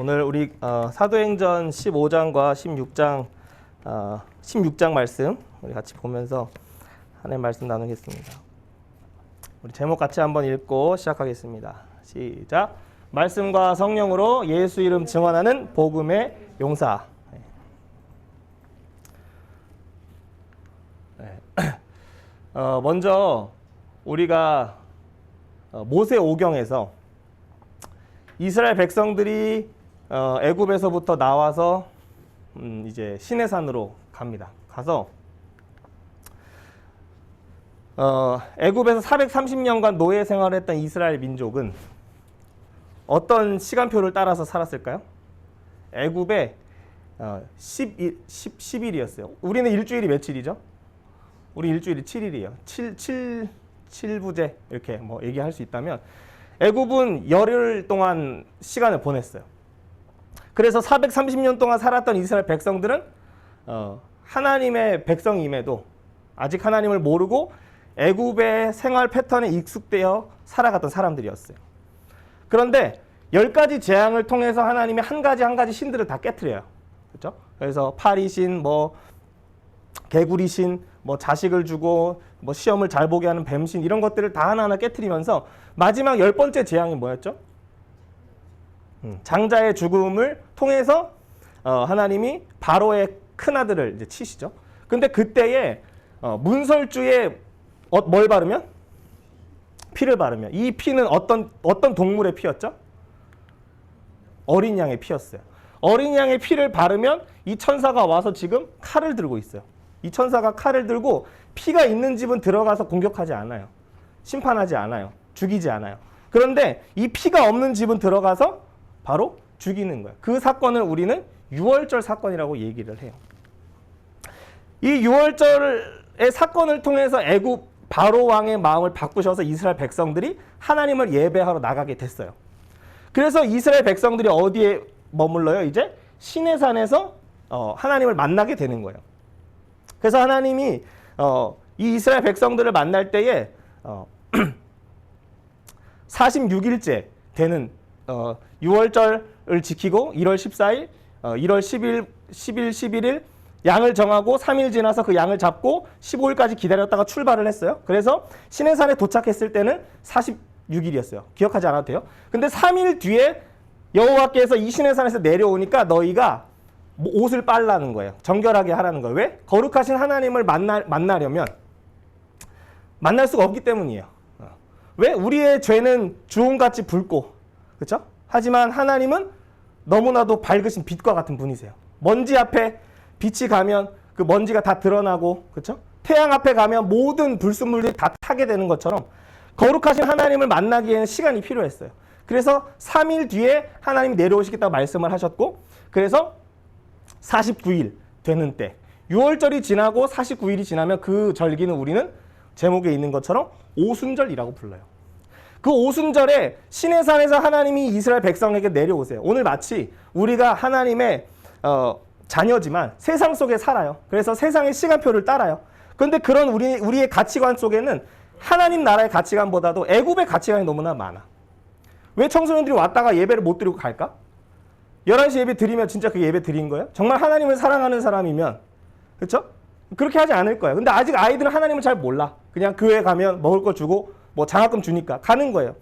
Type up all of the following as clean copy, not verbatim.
오늘 우리 사도행전 15장과 16장 말씀 우리 같이 보면서 하나님 말씀 나누겠습니다. 우리 제목 같이 한번 읽고 시작하겠습니다. 시작. 말씀과 성령으로 예수 이름 증언하는 복음의 용사. 먼저 우리가 모세 오경에서 이스라엘 백성들이 애굽에서부터 나와서 이제 시내산으로 갑니다. 가서 애굽에서 430년간 노예 생활을 했던 이스라엘 민족은 어떤 시간표를 따라서 살았을까요? 애굽에 10일이었어요. 우리는 일주일이 며칠이죠? 우리 일주일이 7일이에요. 7부제 이렇게 뭐 얘기할 수 있다면 애굽은 열흘 동안 시간을 보냈어요. 그래서 430년 동안 살았던 이스라엘 백성들은 하나님의 백성임에도 아직 하나님을 모르고 애굽의 생활 패턴에 익숙되어 살아갔던 사람들이었어요. 그런데 10가지 재앙을 통해서 하나님이 한 가지 신들을 다 깨트려요. 그렇죠? 그래서 파리신, 개구리신, 자식을 주고 시험을 잘 보게 하는 뱀신 이런 것들을 다 하나하나 깨트리면서 마지막 10번째 재앙이 뭐였죠? 장자의 죽음을 통해서 하나님이 바로의 큰아들을 이제 치시죠. 근데 그때에 문설주에 뭘 바르면? 피를 바르면. 이 피는 어떤 동물의 피였죠? 어린 양의 피였어요. 어린 양의 피를 바르면 이 천사가 와서 지금 칼을 들고 있어요. 이 천사가 칼을 들고 피가 있는 집은 들어가서 공격하지 않아요. 심판하지 않아요. 죽이지 않아요. 그런데 이 피가 없는 집은 들어가서 바로 죽이는 거예요. 그 사건을 우리는 유월절 사건이라고 얘기를 해요. 이 유월절의 사건을 통해서 애굽 바로 왕의 마음을 바꾸셔서 이스라엘 백성들이 하나님을 예배하러 나가게 됐어요. 그래서 이스라엘 백성들이 어디에 머물러요? 이제 시내산에서 하나님을 만나게 되는 거예요. 그래서 하나님이 이 이스라엘 백성들을 만날 때에 46일째 되는 6월절을 지키고 1월 14일, 1월 10일, 11일 양을 정하고 3일 지나서 그 양을 잡고 15일까지 기다렸다가 출발을 했어요. 그래서 시내산에 도착했을 때는 46일이었어요. 기억하지 않아도 돼요. 근데 3일 뒤에 여호와께서 이 시내산에서 내려오니까 너희가 옷을 빨라는 거예요. 정결하게 하라는 거예요. 왜? 거룩하신 하나님을 만나려면 만날 수가 없기 때문이에요. 왜? 우리의 죄는 주홍같이 붉고, 그렇죠? 하지만 하나님은 너무나도 밝으신 빛과 같은 분이세요. 먼지 앞에 빛이 가면 그 먼지가 다 드러나고, 그렇죠? 태양 앞에 가면 모든 불순물들이 다 타게 되는 것처럼 거룩하신 하나님을 만나기에는 시간이 필요했어요. 그래서 3일 뒤에 하나님이 내려오시겠다고 말씀을 하셨고, 그래서 49일 되는 때 6월절이 지나고 49일이 지나면 그 절기는 우리는 제목에 있는 것처럼 오순절이라고 불러요. 그 오순절에 시내산에서 하나님이 이스라엘 백성에게 내려오세요. 오늘 마치 우리가 하나님의 자녀지만 세상 속에 살아요. 그래서 세상의 시간표를 따라요. 그런데 그런 우리의 가치관 속에는 하나님 나라의 가치관보다도 애굽의 가치관이 너무나 많아. 왜 청소년들이 왔다가 예배를 못 드리고 갈까? 11시 예배 드리면 진짜 그 예배 드린 거예요? 정말 하나님을 사랑하는 사람이면, 그렇죠? 그렇게 하지 않을 거예요. 근데 아직 아이들은 하나님을 잘 몰라. 그냥 교회 가면 먹을 거 주고 장학금 주니까 가는 거예요.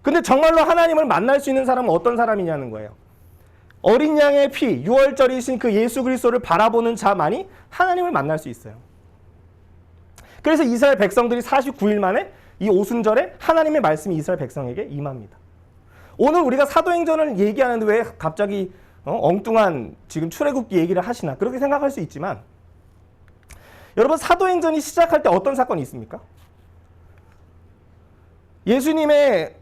근데 정말로 하나님을 만날 수 있는 사람은 어떤 사람이냐는 거예요. 어린 양의 피, 유월절이신 그 예수 그리스도를 바라보는 자만이 하나님을 만날 수 있어요. 그래서 이스라엘 백성들이 49일 만에 이 오순절에 하나님의 말씀이 이스라엘 백성에게 임합니다. 오늘 우리가 사도행전을 얘기하는데 왜 갑자기 엉뚱한 지금 출애굽기 얘기를 하시나 그렇게 생각할 수 있지만 여러분 사도행전이 시작할 때 어떤 사건이 있습니까? 예수님의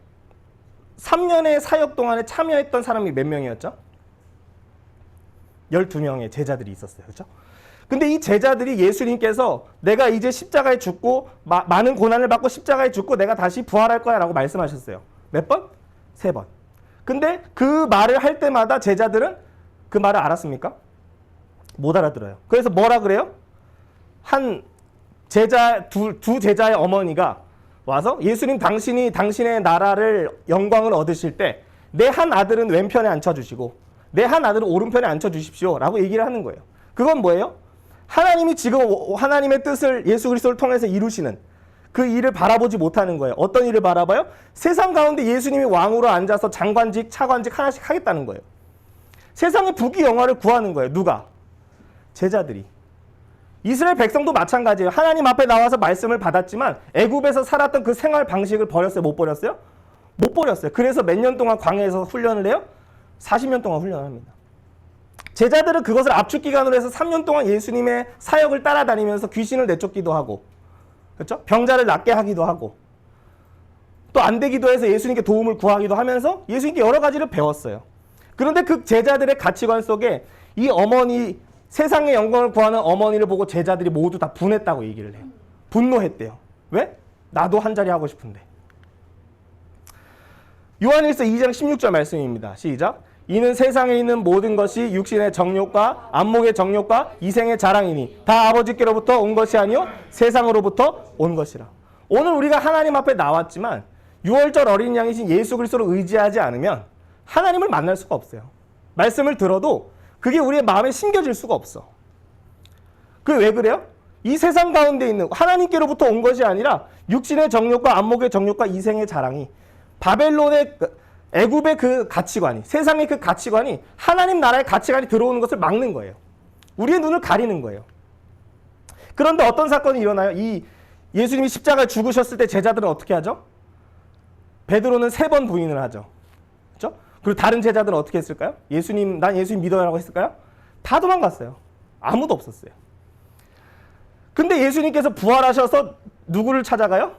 3년의 사역 동안에 참여했던 사람이 몇 명이었죠? 12명의 제자들이 있었어요. 그렇죠? 근데 이 제자들이 예수님께서 내가 이제 십자가에 죽고 많은 고난을 받고 십자가에 죽고 내가 다시 부활할 거야 라고 말씀하셨어요. 몇 번? 3번. 근데 그 말을 할 때마다 제자들은 그 말을 알았습니까? 못 알아들어요. 그래서 뭐라 그래요? 한 제자, 두 제자의 어머니가 와서 예수님 당신이 당신의 나라를 영광을 얻으실 때 내 한 아들은 왼편에 앉혀주시고 내 한 아들은 오른편에 앉혀주십시오 라고 얘기를 하는 거예요. 그건 뭐예요? 하나님이 지금 하나님의 뜻을 예수 그리스도를 통해서 이루시는 그 일을 바라보지 못하는 거예요. 어떤 일을 바라봐요? 세상 가운데 예수님이 왕으로 앉아서 장관직, 차관직 하나씩 하겠다는 거예요. 세상의 부귀영화를 구하는 거예요. 누가? 제자들이. 이스라엘 백성도 마찬가지예요. 하나님 앞에 나와서 말씀을 받았지만 애굽에서 살았던 그 생활 방식을 버렸어요? 못 버렸어요? 못 버렸어요. 그래서 몇 년 동안 광야에서 훈련을 해요? 40년 동안 훈련을 합니다. 제자들은 그것을 압축기간으로 해서 3년 동안 예수님의 사역을 따라다니면서 귀신을 내쫓기도 하고, 그렇죠? 병자를 낫게 하기도 하고, 또 안 되기도 해서 예수님께 도움을 구하기도 하면서 예수님께 여러 가지를 배웠어요. 그런데 그 제자들의 가치관 속에 이 어머니, 세상의 영광을 구하는 어머니를 보고 제자들이 모두 다 분했다고 얘기를 해요. 분노했대요. 왜? 나도 한 자리 하고 싶은데. 요한일서 2장 16절 말씀입니다. 시작. 이는 세상에 있는 모든 것이 육신의 정욕과 안목의 정욕과 이생의 자랑이니 다 아버지께로부터 온 것이 아니요 세상으로부터 온 것이라. 오늘 우리가 하나님 앞에 나왔지만 6월절 어린 양이신 예수 그리스도를 의지하지 않으면 하나님을 만날 수가 없어요. 말씀을 들어도 그게 우리의 마음에 심겨질 수가 없어. 그게 왜 그래요? 이 세상 가운데 있는 하나님께로부터 온 것이 아니라 육신의 정욕과 안목의 정욕과 이생의 자랑이 바벨론의 애굽의 그 가치관이, 세상의 그 가치관이 하나님 나라의 가치관이 들어오는 것을 막는 거예요. 우리의 눈을 가리는 거예요. 그런데 어떤 사건이 일어나요? 이 예수님이 십자가에 죽으셨을 때 제자들은 어떻게 하죠? 베드로는 3번 부인을 하죠. 그렇죠? 그리고 다른 제자들은 어떻게 했을까요? 예수님, 난 예수님 믿어요라고 했을까요? 다 도망갔어요. 아무도 없었어요. 근데 예수님께서 부활하셔서 누구를 찾아가요?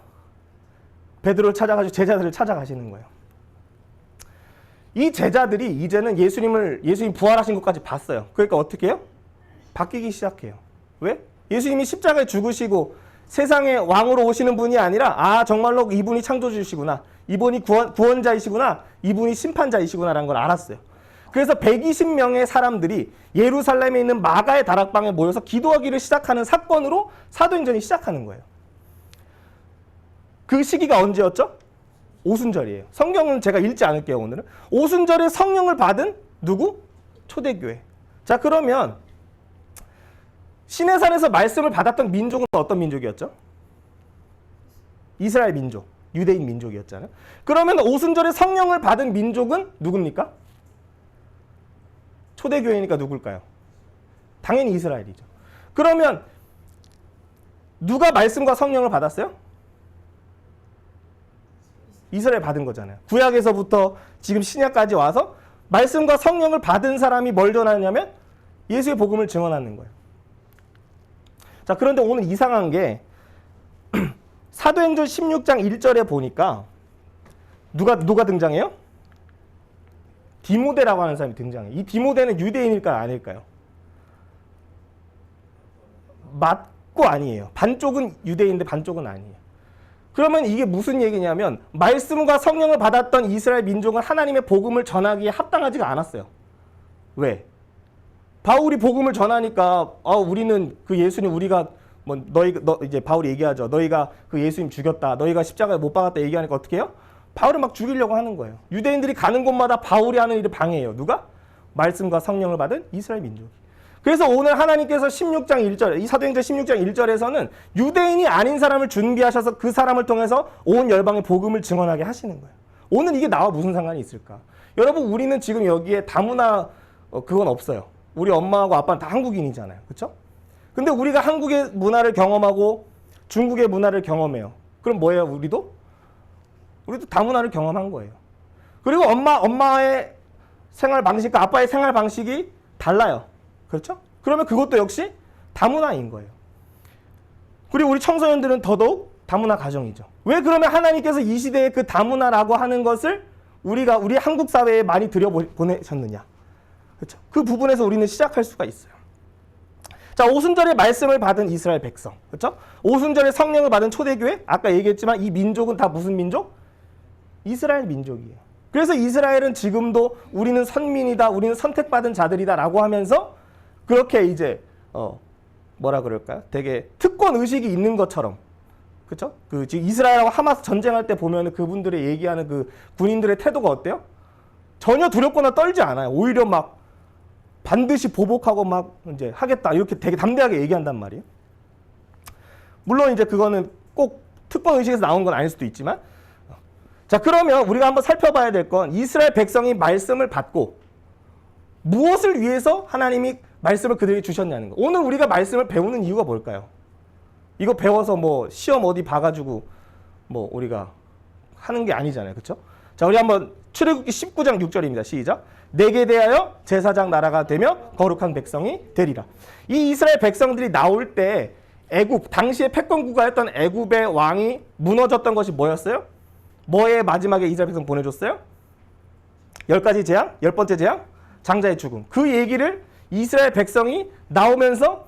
베드로를 찾아가지고 제자들을 찾아가시는 거예요. 이 제자들이 이제는 예수님 부활하신 것까지 봤어요. 그러니까 어떻게 해요? 바뀌기 시작해요. 왜? 예수님이 십자가에 죽으시고 세상에 왕으로 오시는 분이 아니라 정말로 이분이 창조주시구나. 이분이 구원자이시구나. 이분이 심판자이시구나라는 걸 알았어요. 그래서 120명의 사람들이 예루살렘에 있는 마가의 다락방에 모여서 기도하기를 시작하는 사건으로 사도행전이 시작하는 거예요. 그 시기가 언제였죠? 오순절이에요. 성경은 제가 읽지 않을게요, 오늘은. 오순절에 성령을 받은 누구? 초대교회. 자, 그러면 시내산에서 말씀을 받았던 민족은 어떤 민족이었죠? 이스라엘 민족, 유대인 민족이었잖아요. 그러면 오순절에 성령을 받은 민족은 누굽니까? 초대교회니까 누굴까요? 당연히 이스라엘이죠. 그러면 누가 말씀과 성령을 받았어요? 이스라엘 받은 거잖아요. 구약에서부터 지금 신약까지 와서 말씀과 성령을 받은 사람이 뭘 전하냐면 예수의 복음을 증언하는 거예요. 자, 그런데 오늘 이상한 게 사도행전 16장 1절에 보니까 누가 등장해요? 디모데라고 하는 사람이 등장해요. 이 디모데는 유대인일까요? 아닐까요? 맞고 아니에요. 반쪽은 유대인인데 반쪽은 아니에요. 그러면 이게 무슨 얘기냐면 말씀과 성령을 받았던 이스라엘 민족은 하나님의 복음을 전하기에 합당하지가 않았어요. 왜? 바울이 복음을 전하니까 우리는 그 예수님 우리가 이제 바울이 얘기하죠. 너희가 그 예수님 죽였다. 너희가 십자가에 못 박았다 얘기하니까 어떻게 해요? 바울을 막 죽이려고 하는 거예요. 유대인들이 가는 곳마다 바울이 하는 일을 방해해요. 누가? 말씀과 성령을 받은 이스라엘 민족이. 그래서 오늘 하나님께서 16장 1절, 이 사도행전 16장 1절에서는 유대인이 아닌 사람을 준비하셔서 그 사람을 통해서 온 열방의 복음을 증언하게 하시는 거예요. 오늘 이게 나와 무슨 상관이 있을까? 여러분, 우리는 지금 여기에 다문화 그건 없어요. 우리 엄마하고 아빠는 다 한국인이잖아요. 그렇죠? 근데 우리가 한국의 문화를 경험하고 중국의 문화를 경험해요. 그럼 뭐예요? 우리도 다문화를 경험한 거예요. 그리고 엄마의 생활 방식과 아빠의 생활 방식이 달라요. 그렇죠? 그러면 그것도 역시 다문화인 거예요. 그리고 우리 청소년들은 더더욱 다문화 가정이죠. 왜 그러면 하나님께서 이 시대에 그 다문화라고 하는 것을 우리 한국 사회에 많이 들여보내셨느냐? 그렇죠? 그 부분에서 우리는 시작할 수가 있어요. 자, 오순절에 말씀을 받은 이스라엘 백성. 그렇죠? 오순절에 성령을 받은 초대교회. 아까 얘기했지만 이 민족은 다 무슨 민족? 이스라엘 민족이에요. 그래서 이스라엘은 지금도 우리는 선민이다. 우리는 선택받은 자들이다라고 하면서 그렇게 이제 뭐라 그럴까요? 되게 특권 의식이 있는 것처럼, 그렇죠? 그 지금 이스라엘하고 하마스 전쟁할 때 보면 그분들의 얘기하는 그 군인들의 태도가 어때요? 전혀 두렵거나 떨지 않아요. 오히려 막 반드시 보복하고 막 이제 하겠다 이렇게 되게 담대하게 얘기한단 말이에요. 물론 이제 그거는 꼭 특권 의식에서 나온 건 아닐 수도 있지만, 자 그러면 우리가 한번 살펴봐야 될 건 이스라엘 백성이 말씀을 받고 무엇을 위해서 하나님이 말씀을 그들에게 주셨냐는 거. 오늘 우리가 말씀을 배우는 이유가 뭘까요? 이거 배워서 뭐 시험 어디 봐가지고 뭐 우리가 하는 게 아니잖아요. 그렇죠? 자 우리 한번 출애굽기 19장 6절입니다. 시작. 내게 대하여 제사장 나라가 되며 거룩한 백성이 되리라. 이 이스라엘 백성들이 나올 때 애굽, 당시에 패권 국가였던 애굽의 왕이 무너졌던 것이 뭐였어요? 뭐에 마지막에 이스라엘 백성 보내줬어요? 10가지 재앙? 10번째 재앙? 장자의 죽음. 그 얘기를 이스라엘 백성이 나오면서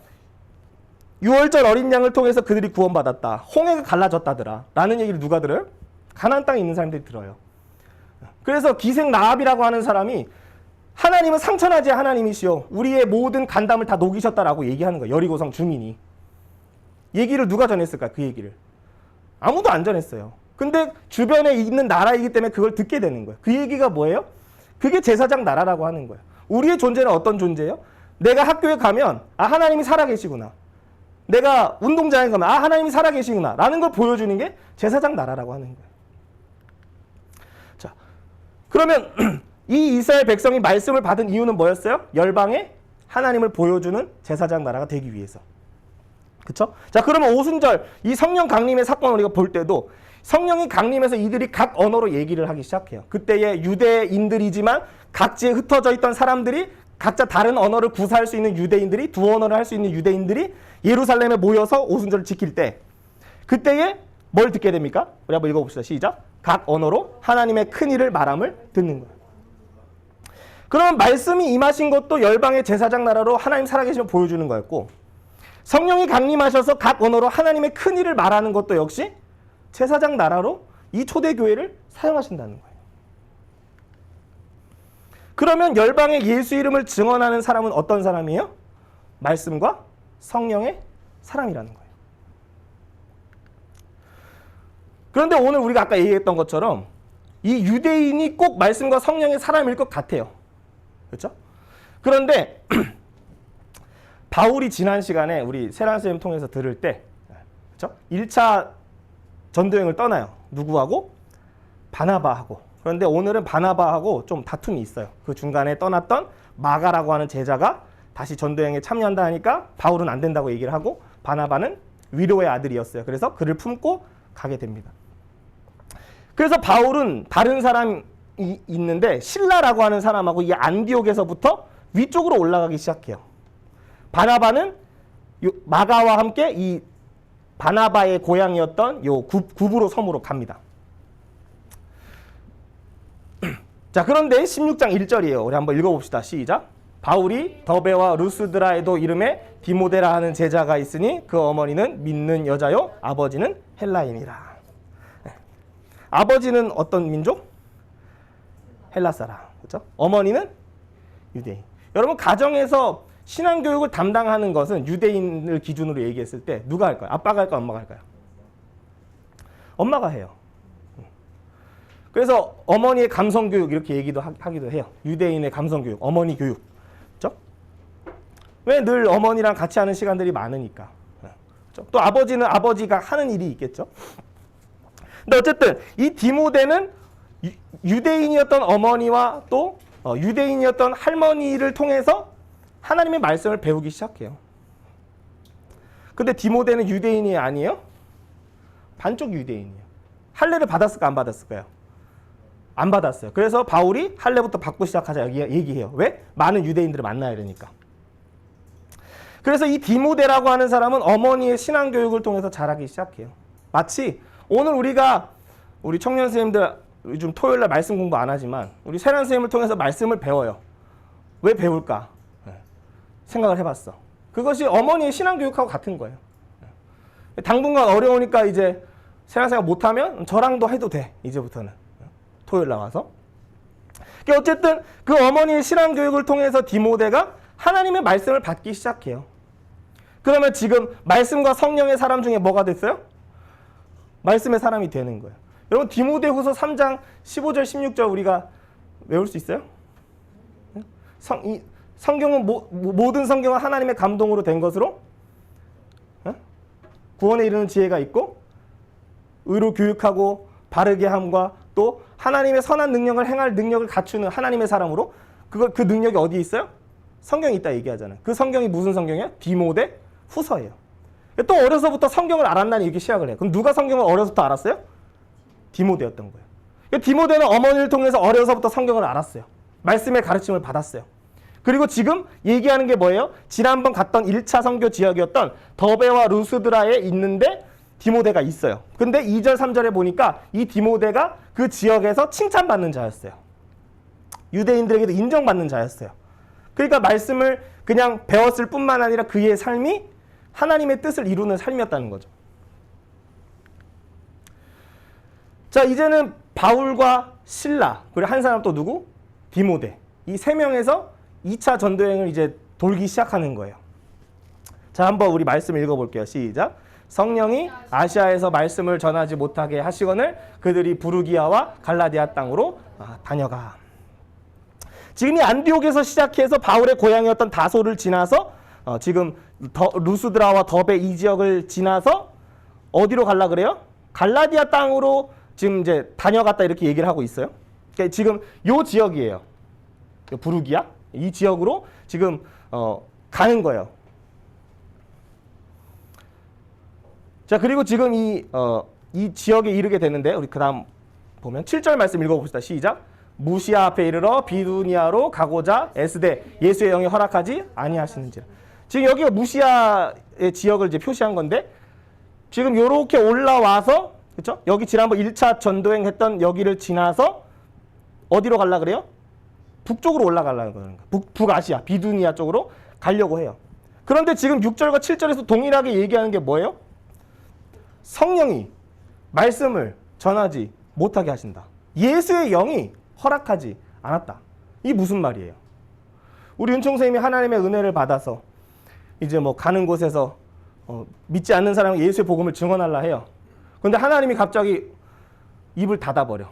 6월절 어린 양을 통해서 그들이 구원받았다. 홍해가 갈라졌다더라. 라는 얘기를 누가 들어요? 가나안 땅에 있는 사람들이 들어요. 그래서 기생 라합이라고 하는 사람이 하나님은 상천하지 하나님이시여 우리의 모든 간담을 다 녹이셨다라고 얘기하는 거예요. 여리고성 주민이. 얘기를 누가 전했을까? 그 얘기를. 아무도 안 전했어요. 근데 주변에 있는 나라이기 때문에 그걸 듣게 되는 거예요. 그 얘기가 뭐예요? 그게 제사장 나라라고 하는 거예요. 우리의 존재는 어떤 존재예요? 내가 학교에 가면 아 하나님이 살아계시구나. 내가 운동장에 가면 아 하나님이 살아계시구나 라는 걸 보여주는 게 제사장 나라라고 하는 거예요. 자, 그러면 이 이스라엘 백성이 말씀을 받은 이유는 뭐였어요? 열방에 하나님을 보여주는 제사장 나라가 되기 위해서. 그쵸? 자, 그러면 오순절 이 성령 강림의 사건을 우리가 볼 때도 성령이 강림해서 이들이 각 언어로 얘기를 하기 시작해요. 그때의 유대인들이지만 각지에 흩어져 있던 사람들이 각자 다른 언어를 구사할 수 있는 유대인들이 두 언어를 할 수 있는 유대인들이 예루살렘에 모여서 오순절을 지킬 때 그때에 뭘 듣게 됩니까? 우리 한번 읽어봅시다. 시작. 각 언어로 하나님의 큰 일을 말함을 듣는 거예요. 그러면 말씀이 임하신 것도 열방의 제사장 나라로 하나님 살아계심을 보여주는 거였고 성령이 강림하셔서 각 언어로 하나님의 큰 일을 말하는 것도 역시 제사장 나라로 이 초대교회를 사용하신다는 거예요. 그러면 열방의 예수 이름을 증언하는 사람은 어떤 사람이에요? 말씀과 성령의 사람이라는 거예요. 그런데 오늘 우리가 아까 얘기했던 것처럼 이 유대인이 꼭 말씀과 성령의 사람일 것 같아요. 그렇죠? 그런데 바울이 지난 시간에 우리 세란 쌤 통해서 들을 때 그렇죠? 1차 전도여행을 떠나요. 누구하고? 바나바하고. 그런데 오늘은 바나바하고 좀 다툼이 있어요. 그 중간에 떠났던 마가라고 하는 제자가 다시 전도여행에 참여한다 하니까 바울은 안 된다고 얘기를 하고 바나바는 위로의 아들이었어요. 그래서 그를 품고 가게 됩니다. 그래서 바울은 다른 사람이 있는데 실라라고 하는 사람하고 이 안디옥에서부터 위쪽으로 올라가기 시작해요. 바나바는 마가와 함께 이 바나바의 고향이었던 요 구브로 섬으로 갑니다. 자, 그런데 16장 1절이에요. 우리 한번 읽어봅시다. 시작. 바울이 더베와 루스드라에도 이름에 디모데라 하는 제자가 있으니 그 어머니는 믿는 여자요 아버지는 헬라인이라. 네. 아버지는 어떤 민족? 헬라 사람. 그렇죠? 어머니는 유대인. 여러분 가정에서 신앙교육을 담당하는 것은 유대인을 기준으로 얘기했을 때 누가 할까요? 아빠가 할까요? 엄마가 할까요? 엄마가 해요. 그래서 어머니의 감성교육 이렇게 얘기도 하기도 해요. 유대인의 감성교육, 어머니 교육. 그렇죠? 왜 늘 어머니랑 같이 하는 시간들이 많으니까. 그렇죠? 또 아버지는 아버지가 하는 일이 있겠죠. 근데 어쨌든 이 디모데는 유대인이었던 어머니와 또 유대인이었던 할머니를 통해서 하나님의 말씀을 배우기 시작해요. 근데 디모데는 유대인이 아니에요? 반쪽 유대인이에요. 할례를 받았을까 안 받았을까요? 안 받았어요. 그래서 바울이 할례부터 받고 시작하자 얘기해요. 왜? 많은 유대인들을 만나야 되니까. 그래서 이 디모데라고 하는 사람은 어머니의 신앙교육을 통해서 자라기 시작해요. 마치 오늘 우리 청년 선생님들 요즘 토요일날 말씀 공부 안 하지만 우리 세란 선생님을 통해서 말씀을 배워요. 왜 배울까? 생각을 해봤어. 그것이 어머니의 신앙교육하고 같은 거예요. 당분간 어려우니까 이제 세란 선생님 못하면 저랑도 해도 돼. 이제부터는. 토요일 나와서. 어쨌든 그 어머니의 신앙교육을 통해서 디모데가 하나님의 말씀을 받기 시작해요. 그러면 지금 말씀과 성령의 사람 중에 뭐가 됐어요? 말씀의 사람이 되는 거예요. 여러분 디모데후서 3장 15절 16절 우리가 외울 수 있어요? 성경은 모든 성경은 하나님의 감동으로 된 것으로 구원에 이르는 지혜가 있고 의로 교육하고 바르게 함과 또 하나님의 선한 능력을 행할 능력을 갖추는 하나님의 사람으로 그 능력이 어디에 있어요? 성경에 있다 얘기하잖아요. 그 성경이 무슨 성경이에요? 디모데 후서예요. 또 어려서부터 성경을 알았나니 이렇게 시작을 해요. 그럼 누가 성경을 어려서부터 알았어요? 디모데였던 거예요. 디모데는 어머니를 통해서 어려서부터 성경을 알았어요. 말씀의 가르침을 받았어요. 그리고 지금 얘기하는 게 뭐예요? 지난번 갔던 1차 선교 지역이었던 더베와 루스드라에 있는데 디모데가 있어요. 근데 2절 3절에 보니까 이 디모데가 그 지역에서 칭찬받는 자였어요. 유대인들에게도 인정받는 자였어요. 그러니까 말씀을 그냥 배웠을 뿐만 아니라 그의 삶이 하나님의 뜻을 이루는 삶이었다는 거죠. 자, 이제는 바울과 실라, 그리고 한 사람 또 누구? 디모데. 이 세 명에서 2차 전도여행을 이제 돌기 시작하는 거예요. 자, 한번 우리 말씀 읽어볼게요. 시작. 성령이 아시아에서 말씀을 전하지 못하게 하시거늘 그들이 부르기아와 갈라디아 땅으로 다녀가. 지금 이 안디옥에서 시작해서 바울의 고향이었던 다소를 지나서 지금 루스드라와 더베 이 지역을 지나서 어디로 갈라 그래요? 갈라디아 땅으로 지금 이제 다녀갔다 이렇게 얘기를 하고 있어요. 그러니까 지금 요 지역이에요. 부르기아 이 지역으로 지금 가는 거예요. 자, 그리고 지금 이 지역에 이르게 되는데 우리 그다음 보면 7절 말씀 읽어봅시다. 시작. 무시아 앞에 이르러 비두니아로 가고자 애쓰되 예수의 영이 허락하지 아니하시는지라. 지금 여기가 무시아의 지역을 이제 표시한 건데 지금 요렇게 올라와서 그렇죠? 여기 지난번 1차 전도행 했던 여기를 지나서 어디로 갈라 그래요? 북쪽으로 올라가려는 거예요. 북아시아, 비두니아 쪽으로 가려고 해요. 그런데 지금 6절과 7절에서 동일하게 얘기하는 게 뭐예요? 성령이 말씀을 전하지 못하게 하신다. 예수의 영이 허락하지 않았다. 이게 무슨 말이에요? 우리 은총 선생님이 하나님의 은혜를 받아서 이제 뭐 가는 곳에서 믿지 않는 사람은 예수의 복음을 증언하려 해요. 그런데 하나님이 갑자기 입을 닫아버려.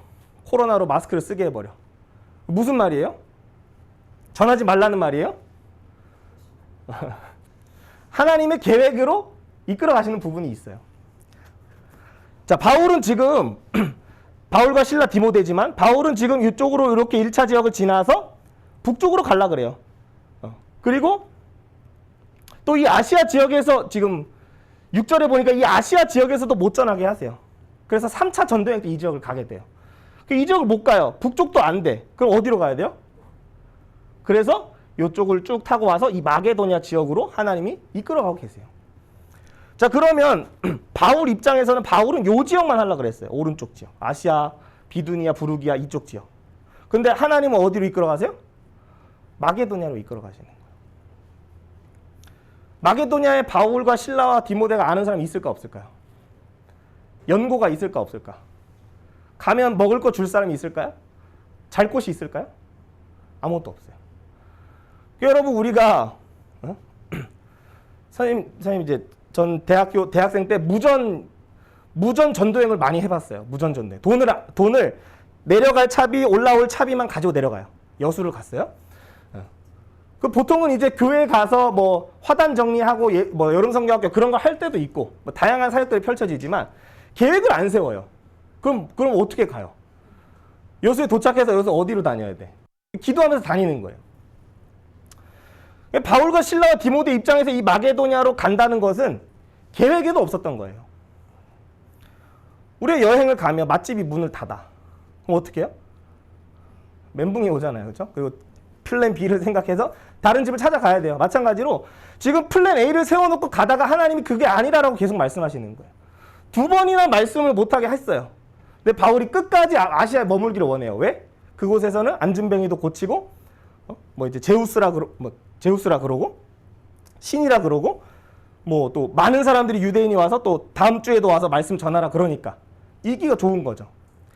코로나로 마스크를 쓰게 해버려. 무슨 말이에요? 전하지 말라는 말이에요? 하나님의 계획으로 이끌어 가시는 부분이 있어요. 자, 바울은 지금 바울과 실라 디모데지만 바울은 지금 이쪽으로 이렇게 1차 지역을 지나서 북쪽으로 갈라 그래요. 그리고 또 이 아시아 지역에서 지금 6절에 보니까 이 아시아 지역에서도 못 전하게 하세요. 그래서 3차 전도행 때 이 지역을 가게 돼요. 이 지역을 못 가요. 북쪽도 안 돼. 그럼 어디로 가야 돼요? 그래서 이쪽을 쭉 타고 와서 이 마게도냐 지역으로 하나님이 이끌어가고 계세요. 자, 그러면 바울 입장에서는 바울은 요 지역만 하려고 그랬어요. 오른쪽 지역. 아시아, 비두니아, 부르기아 이쪽 지역. 근데 하나님은 어디로 이끌어가세요? 마게도냐로 이끌어가시는 거예요. 마게도냐에 바울과 실라와 디모데가 아는 사람이 있을까 없을까요? 연고가 있을까 없을까? 가면 먹을 거 줄 사람이 있을까요? 잘 곳이 있을까요? 아무것도 없어요. 여러분, 우리가 선생님 이제 전 대학생 때 무전 전도행을 많이 해봤어요. 무전 전도행. 돈을 내려갈 차비, 올라올 차비만 가지고 내려가요. 여수를 갔어요. 그 보통은 이제 교회 가서 뭐 화단 정리하고 뭐 여름 성경학교 그런 거 할 때도 있고 뭐 다양한 사역들이 펼쳐지지만 계획을 안 세워요. 그럼 어떻게 가요? 여수에 도착해서 여기서 어디로 다녀야 돼? 기도하면서 다니는 거예요. 바울과 실라와 디모데 입장에서 이 마게도냐로 간다는 것은 계획에도 없었던 거예요. 우리가 여행을 가면 맛집이 문을 닫아. 그럼 어떻게 해요? 멘붕이 오잖아요. 그렇죠? 그리고 플랜 B를 생각해서 다른 집을 찾아가야 돼요. 마찬가지로 지금 플랜 A를 세워놓고 가다가 하나님이 그게 아니라라고 계속 말씀하시는 거예요. 2번이나 말씀을 못하게 했어요. 근데 바울이 끝까지 아시아에 머물기를 원해요. 왜? 그곳에서는 안진뱅이도 고치고 뭐 이제 제우스라 그러고 신이라 그러고 뭐 또 많은 사람들이 유대인이 와서 또 다음 주에도 와서 말씀 전하라 그러니까 이기가 좋은 거죠.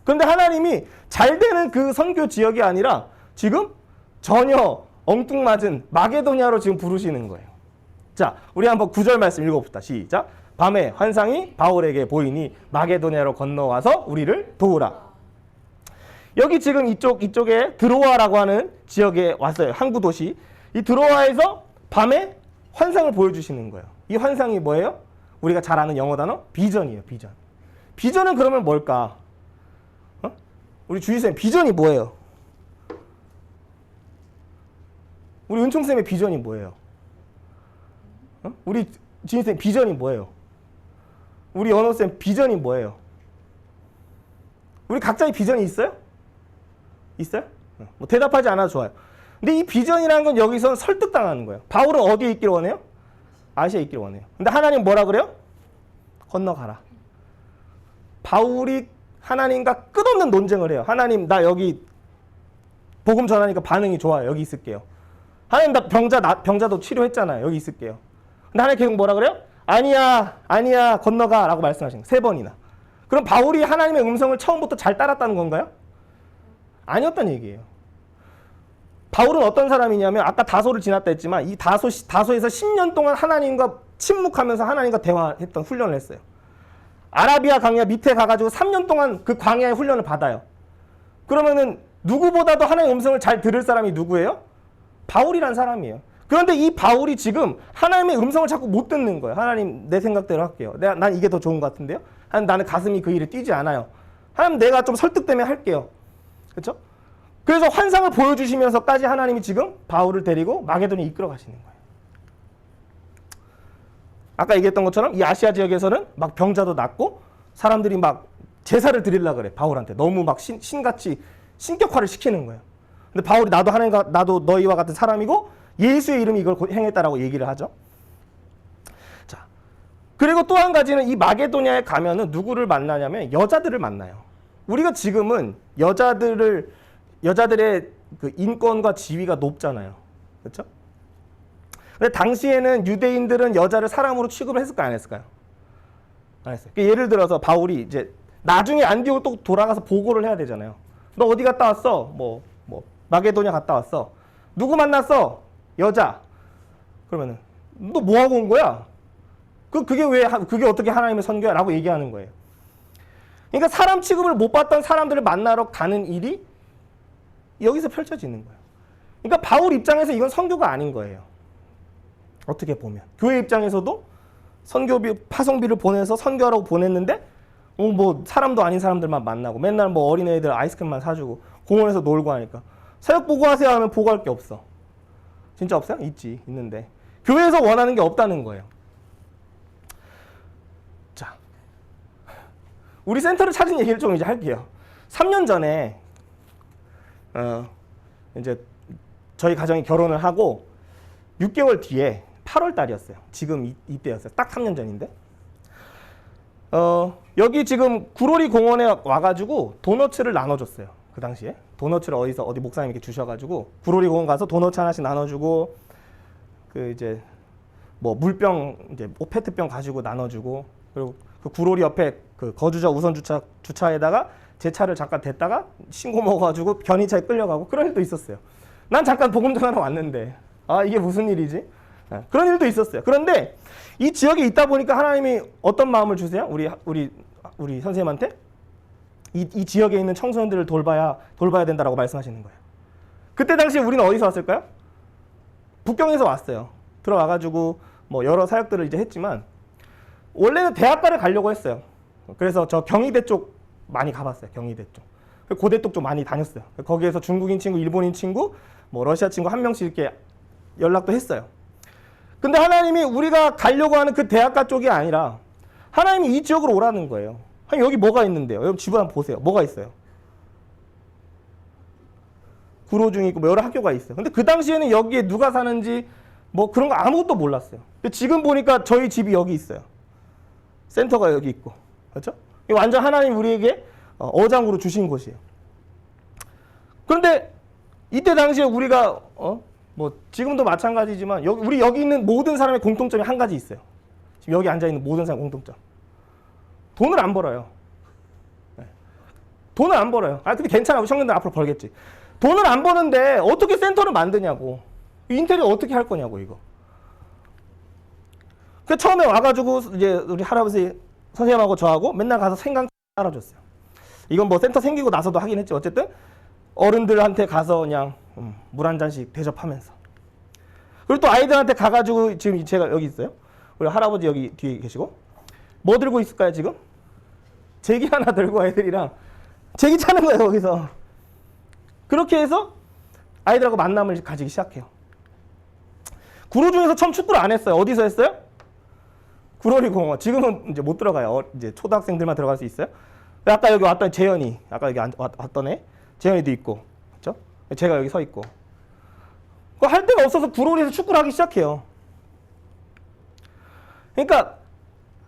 그런데 하나님이 잘 되는 그 선교 지역이 아니라 지금 전혀 엉뚱맞은 마게도냐로 지금 부르시는 거예요. 자, 우리 한번 9절 말씀 읽어봅시다. 시작. 밤에 환상이 바울에게 보이니 마게도냐로 건너와서 우리를 도우라. 여기 지금 이쪽에 드로아라고 하는 지역에 왔어요. 항구 도시. 이 드로아에서 밤에 환상을 보여주시는 거예요. 이 환상이 뭐예요? 우리가 잘 아는 영어 단어 비전이에요. 비전. 비전은 그러면 뭘까? 우리 주희쌤 비전이 뭐예요? 우리 은총쌤의 비전이 뭐예요? 우리 지인쌤 비전이 뭐예요? 우리 연호쌤 비전이 뭐예요? 우리 각자의 비전이 있어요? 있어요? 뭐 대답하지 않아도 좋아요. 근데 이 비전이라는 건 여기서 설득당하는 거예요. 바울은 어디에 있기를 원해요? 아시아에 있기를 원해요. 근데 하나님 뭐라 그래요? 건너가라. 바울이 하나님과 끝없는 논쟁을 해요. 하나님 나 여기 복음 전하니까 반응이 좋아요. 여기 있을게요. 하나님 나 병자도 치료했잖아요. 여기 있을게요. 근데 하나님 계속 뭐라 그래요? 아니야 건너가 라고 말씀하신 거예요. 3번이나. 그럼 바울이 하나님의 음성을 처음부터 잘 따랐다는 건가요? 아니었다는 얘기예요. 바울은 어떤 사람이냐면 아까 다소를 지났다 했지만 이 다소에서 10년 동안 하나님과 침묵하면서 하나님과 대화했던 훈련을 했어요. 아라비아 광야 밑에 가가지고 3년 동안 그 광야의 훈련을 받아요. 그러면은 누구보다도 하나님의 음성을 잘 들을 사람이 누구예요? 바울이란 사람이에요. 그런데 이 바울이 지금 하나님의 음성을 자꾸 못 듣는 거예요. 하나님 내 생각대로 할게요. 난 이게 더 좋은 것 같은데요. 하나님 나는 가슴이 그 일에 뛰지 않아요. 하나님 내가 좀 설득되면 할게요. 그렇죠? 그래서 환상을 보여주시면서까지 하나님이 지금 바울을 데리고 마게도니에 이끌어 가시는 거예요. 아까 얘기했던 것처럼 이 아시아 지역에서는 막 병자도 낫고 사람들이 막 제사를 드리려고 그래. 바울한테 너무 막 신같이 신격화를 시키는 거예요. 근데 바울이 나도 너희와 같은 사람이고 예수의 이름이 이걸 행했다라고 얘기를 하죠. 자, 그리고 또 한 가지는 이 마게도냐에 가면은 누구를 만나냐면 여자들을 만나요. 우리가 지금은 여자들의 그 인권과 지위가 높잖아요. 그렇죠? 근데 당시에는 유대인들은 여자를 사람으로 취급을 했을까요? 안 했을까요? 안 했어요. 그러니까 예를 들어서 바울이 이제 나중에 안디옥 또 돌아가서 보고를 해야 되잖아요. 너 어디 갔다 왔어? 뭐 마게도냐 갔다 왔어. 누구 만났어? 여자. 그러면은 너 뭐 하고 온 거야? 그게 어떻게 하나님의 선교야? 라고 얘기하는 거예요. 그러니까 사람 취급을 못 받던 사람들을 만나러 가는 일이 여기서 펼쳐지는 거예요. 그러니까 바울 입장에서 이건 선교가 아닌 거예요. 어떻게 보면 교회 입장에서도 파송비를 보내서 선교하라고 보냈는데 뭐 사람도 아닌 사람들만 만나고 맨날 뭐 어린애들 아이스크림만 사주고 공원에서 놀고 하니까 사역 보고하세요 하면 보고할 게 없어. 진짜 없어요? 있는데 교회에서 원하는 게 없다는 거예요. 자, 우리 센터를 찾은 얘기를 좀 이제 할게요. 3년 전에 이제 저희 가정이 결혼을 하고 6개월 뒤에 8월 달이었어요. 지금 이때였어요. 딱 3년 전인데. 여기 지금 구로리 공원에 와가지고 도너츠를 나눠줬어요. 그 당시에 도너츠를 어디 목사님께 주셔가지고 구로리 공원 가서 도너츠 하나씩 나눠주고 그 이제 뭐 물병 이제 페트병 가지고 나눠주고 그리고 그 구로리 옆에 그 거주자 우선 주차에다가 제 차를 잠깐 댔다가 신고 먹어가지고 견인차에 끌려가고 그런 일도 있었어요. 난 잠깐 복음 전하러 왔는데 이게 무슨 일이지? 그런 일도 있었어요. 그런데 이 지역에 있다 보니까 하나님이 어떤 마음을 주세요? 우리 선생님한테 이 지역에 있는 청소년들을 돌봐야 된다라고 말씀하시는 거예요. 그때 당시에 우리는 어디서 왔을까요? 북경에서 왔어요. 들어와가지고 뭐 여러 사역들을 이제 했지만 원래는 대학가를 가려고 했어요. 그래서 저 경희대 쪽 많이 가봤어요. 경희대 쪽. 고대 쪽 좀 많이 다녔어요. 거기에서 중국인 친구, 일본인 친구, 뭐 러시아 친구 한 명씩 이렇게 연락도 했어요. 근데 하나님이 우리가 가려고 하는 그 대학가 쪽이 아니라 하나님이 이 지역으로 오라는 거예요. 여기 뭐가 있는데요? 여러분 집을 한번 보세요. 뭐가 있어요? 구로중이 있고 뭐 여러 학교가 있어요. 근데 그 당시에는 여기에 누가 사는지 뭐 그런 거 아무것도 몰랐어요. 근데 지금 보니까 저희 집이 여기 있어요. 센터가 여기 있고. 그렇죠? 완전 하나님 우리에게 어장으로 주신 곳이에요. 그런데 이때 당시에 우리가 뭐 지금도 마찬가지지만 우리 여기 있는 모든 사람의 공통점이 한 가지 있어요. 지금 여기 앉아 있는 모든 사람 공통점. 돈을 안 벌어요. 네. 돈을 안 벌어요. 근데 괜찮아. 우리 청년들 앞으로 벌겠지. 돈을 안 버는데 어떻게 센터를 만드냐고. 인테리어 어떻게 할 거냐고 이거. 그 처음에 와가지고 이제 우리 할아버지 선생님하고 저하고 맨날 가서 생강 따라줬어요. 이건 뭐 센터 생기고 나서도 하긴 했지. 어쨌든 어른들한테 가서 그냥 물 한 잔씩 대접하면서. 그리고 또 아이들한테 가가지고 지금 제가 여기 있어요. 우리 할아버지 여기 뒤에 계시고 뭐 들고 있을까요 지금? 제기 하나 들고 애들이랑 제기 차는 거예요 거기서. 그렇게 해서 아이들하고 만남을 가지기 시작해요. 구로 중에서 처음 축구를 안 했어요. 어디서 했어요? 구로리공원. 지금은 이제 못 들어가요. 이제 초등학생들만 들어갈 수 있어요. 아까 여기 왔던 재현이, 아까 여기 왔던 애, 재현이도 있고, 그렇죠? 제가 여기 서 있고. 할 데가 없어서 구로리에서 축구를 하기 시작해요. 그러니까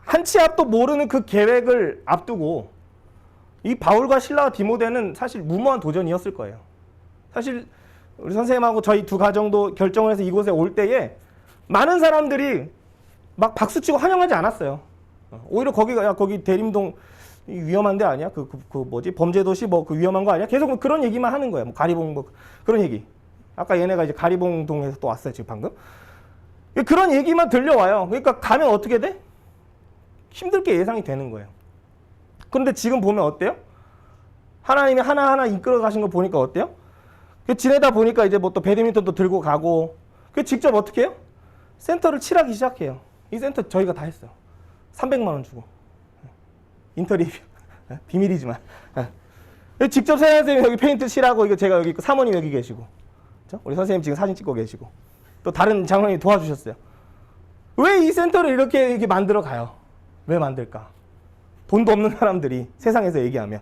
한 치 앞도 모르는 그 계획을 앞두고 이 바울과 실라와 디모데는 사실 무모한 도전이었을 거예요. 사실 우리 선생님하고 저희 두 가정도 결정을 해서 이곳에 올 때에 많은 사람들이 막 박수치고 환영하지 않았어요. 오히려 거기가 야 거기 대림동 위험한 데 아니야? 그 뭐지 범죄도시 뭐 그 위험한 거 아니야? 계속 그런 얘기만 하는 거예요. 뭐 가리봉 뭐 그런 얘기. 아까 얘네가 이제 가리봉동에서 또 왔어요 지금 방금. 그런 얘기만 들려와요. 그러니까 가면 어떻게 돼? 힘들게 예상이 되는 거예요. 그런데 지금 보면 어때요? 하나님이 하나하나 이끌어 가신 거 보니까 어때요? 지내다 보니까 이제 뭐 또 배드민턴도 들고 가고 직접 어떻게 해요? 센터를 칠하기 시작해요. 이 센터 저희가 다 했어요. 300만 원 주고. 인터리뷰. 비밀이지만. 직접 선생님 여기 페인트 칠하고 이거 제가 여기 있고 사모님 여기 계시고. 그렇죠? 우리 선생님 지금 사진 찍고 계시고. 또 다른 장로님이 도와주셨어요. 왜 이 센터를 이렇게 만들어 가요? 왜 만들까? 돈도 없는 사람들이 세상에서 얘기하면.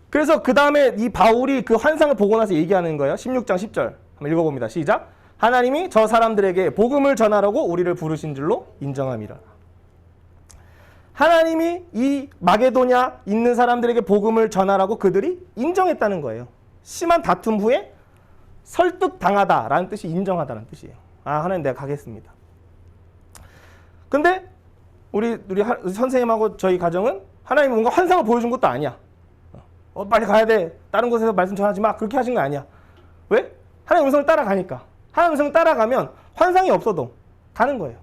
그래서 그 다음에 이 바울이 그 환상을 보고 나서 얘기하는 거예요. 16장 10절 한번 읽어봅니다. 시작. 하나님이 저 사람들에게 복음을 전하라고 우리를 부르신 줄로 인정함이라. 하나님이 이 마게도냐 있는 사람들에게 복음을 전하라고 그들이 인정했다는 거예요. 심한 다툼 후에 설득당하다라는 뜻이 인정하다는 뜻이에요. 아, 하나님 내가 가겠습니다. 근데 우리 선생님하고 저희 가정은 하나님이 뭔가 환상을 보여준 것도 아니야. 빨리 가야 돼. 다른 곳에서 말씀 전하지 마. 그렇게 하신 거 아니야. 왜? 하나님 음성을 따라가니까. 하나님 음성을 따라가면 환상이 없어도 가는 거예요.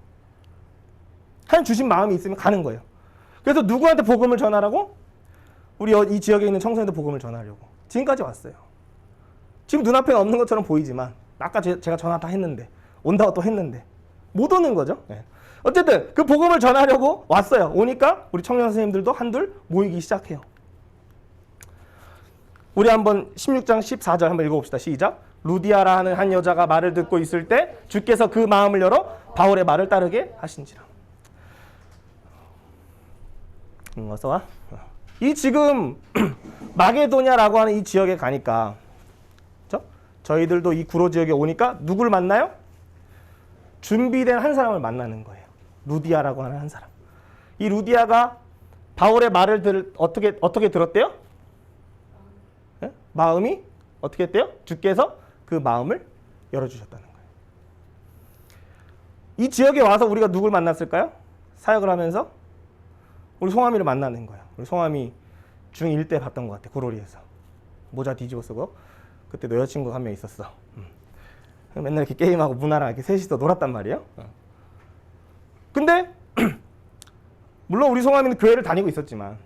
하나님 주신 마음이 있으면 가는 거예요. 그래서 누구한테 복음을 전하라고? 우리 이 지역에 있는 청소년들 복음을 전하려고. 지금까지 왔어요. 지금 눈앞에는 없는 것처럼 보이지만 아까 제가 전화 다 했는데 온다고 또 했는데 못 오는 거죠. 네. 어쨌든 그 복음을 전하려고 왔어요. 오니까 우리 청년 선생님들도 한둘 모이기 시작해요. 우리 한번 16장 14절 한번 읽어봅시다. 시작. 루디아라 하는 한 여자가 말을 듣고 있을 때 주께서 그 마음을 열어 바울의 말을 따르게 하신지라. 어서 와. 이 지금 마게도냐라고 하는 이 지역에 가니까 그렇죠? 저희들도 이 구로 지역에 오니까 누굴 만나요? 준비된 한 사람을 만나는 거예요. 루디아라고 하는 한 사람. 이 루디아가 바울의 말을 어떻게 들었대요? 네? 마음이 어떻게 했대요? 주께서 그 마음을 열어주셨다는 거예요. 이 지역에 와서 우리가 누굴 만났을까요? 사역을 하면서 우리 송아미를 만나는 거예요. 우리 송아미 중1 때 봤던 것 같아. 구로리에서. 모자 뒤집어 쓰고. 그때도 여자친구가 한 명 있었어. 맨날 이렇게 게임하고 문화랑 이렇게 셋이서 놀았단 말이에요. 근데 물론 우리 송아미는 교회를 다니고 있었지만